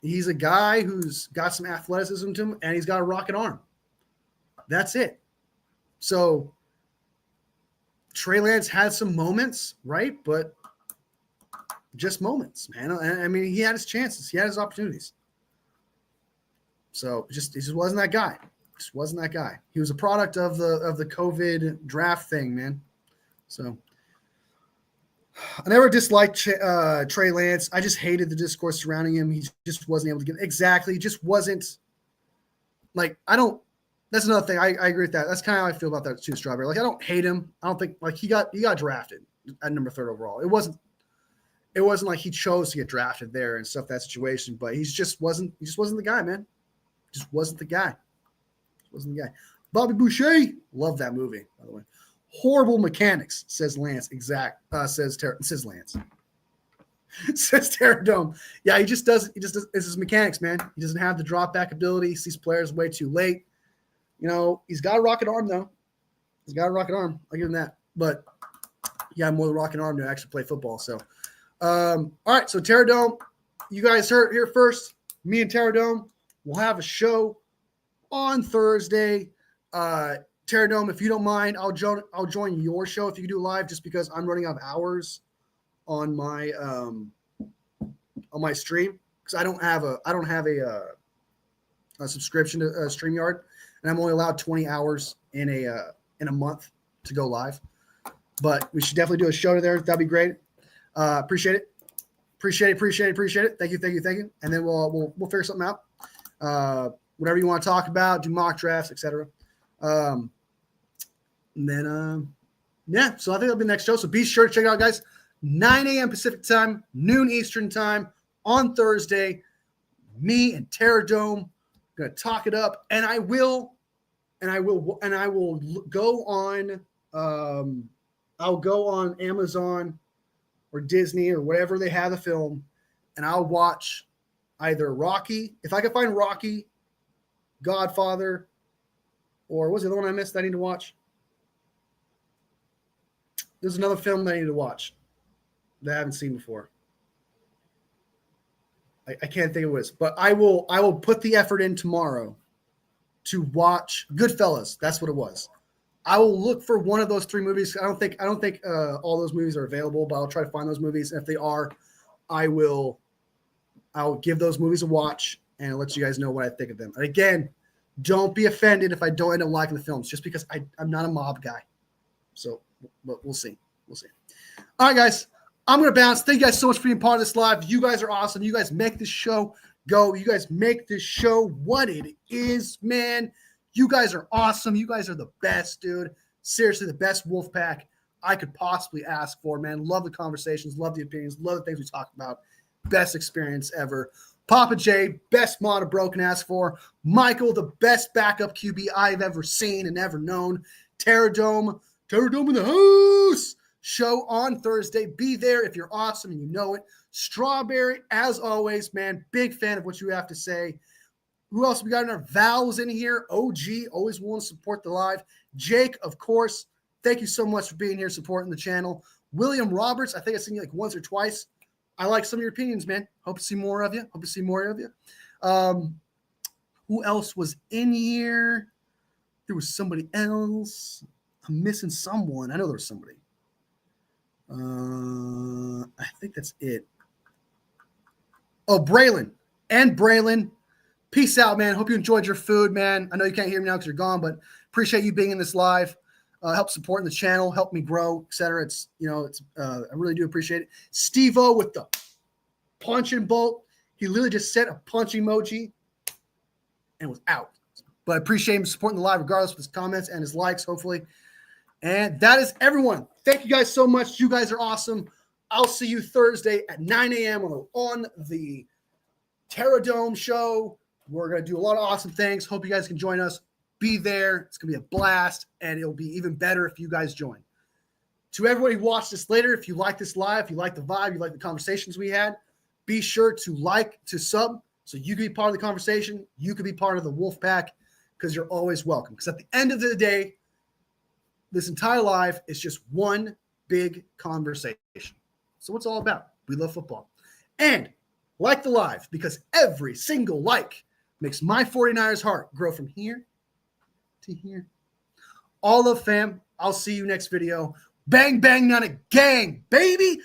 He's a guy who's got some athleticism to him, and he's got a rocket arm. That's it. So Trey Lance had some moments, right? But just moments, man. I mean, he had his chances. He had his opportunities. So he just wasn't that guy. Just wasn't that guy. He was a product of the COVID draft thing, man. So I never disliked Trey Lance. I just hated the discourse surrounding him. He just wasn't able to get exactly. He just wasn't like, I don't. That's another thing. I agree with that. That's kind of how I feel about that too, Strawberry. Like, I don't hate him. I don't think like he got drafted at number 3 overall. It wasn't like he chose to get drafted there and stuff, that situation. But he just wasn't the guy, man. Just wasn't the guy. Wasn't the guy. Bobby Boucher, love that movie, by the way. Horrible mechanics, says Lance. Says Lance. Says Terradome. Yeah, he just does. It's his mechanics, man. He doesn't have the drop back ability. He sees players way too late. You know, he's got a rocket arm though. He's got a rocket arm. I'll give him that. But yeah, more than a rocket arm to actually play football. So, all right. So Terradome, you guys heard here first. Me and Terradome will have a show on Thursday. Terradome, if you don't mind, I'll join your show if you can do live, just because I'm running out of hours on my stream, because I don't have a subscription to StreamYard, and I'm only allowed 20 hours in a month to go live. But we should definitely do a show there. That'd be great. Appreciate it. Appreciate it. Thank you. And then we'll figure something out. Whatever you want to talk about, do mock drafts, etc. And then, so I think that'll be the next show. So be sure to check it out, guys. 9 a.m. Pacific time, noon Eastern time on Thursday. Me and Terradome gonna talk it up, and I will go on. I'll go on Amazon or Disney or whatever they have the film, and I'll watch either Rocky, if I can find Rocky, Godfather, or what was the other one I missed that I need to watch? There's another film that I need to watch that I haven't seen before. I can't think of what it is, but I will put the effort in tomorrow to watch Goodfellas. That's what it was. I will look for one of those 3 movies. I don't think all those movies are available, but I'll try to find those movies. And if they are, I'll give those movies a watch and I'll let you guys know what I think of them. And again, don't be offended if I don't end up liking the films, just because I'm not a mob guy. So, but we'll see. All right, guys. I'm going to bounce. Thank you guys so much for being part of this live. You guys are awesome. You guys make this show go. You guys make this show what it is, man. You guys are awesome. You guys are the best, dude. Seriously, the best wolf pack I could possibly ask for, man. Love the conversations. Love the opinions. Love the things we talk about. Best experience ever. Papa J, best mod a broken ask for. Michael, the best backup QB I've ever seen and ever known. Terradome in the house. Show on Thursday. Be there if you're awesome and you know it. Strawberry, as always, man. Big fan of what you have to say. Who else we got in our Val's in here? OG, always willing to support the live. Jake, of course. Thank you so much for being here, supporting the channel. William Roberts, I think I've seen you like once or twice. I like some of your opinions, man. Hope to see more of you. Who else was in here? There was somebody else. I'm missing someone. I know there was somebody. I think that's it. Oh, Braylon. Peace out, man. Hope you enjoyed your food, man. I know you can't hear me now because you're gone, but appreciate you being in this live. Help supporting the channel, help me grow, etc. I really do appreciate it. Steve-O with the punching bolt. He literally just sent a punch emoji and was out. But I appreciate him supporting the live regardless of his comments and his likes, hopefully. And that is everyone. Thank you guys so much. You guys are awesome. I'll see you Thursday at 9 a.m. on the Terradome show. We're going to do a lot of awesome things. Hope you guys can join us. Be there. It's going to be a blast, and it'll be even better if you guys join. To everybody who watched this later, if you like this live, if you like the vibe, you like the conversations we had, be sure to like, to sub, so you can be part of the conversation. You can be part of the Wolf Pack, because you're always welcome. Because at the end of the day, this entire live is just one big conversation. So what's it all about? We love football. And like the live, because every single like makes my 49ers heart grow from here to here. All love, fam. I'll see you next video. Bang, bang, not a gang, baby.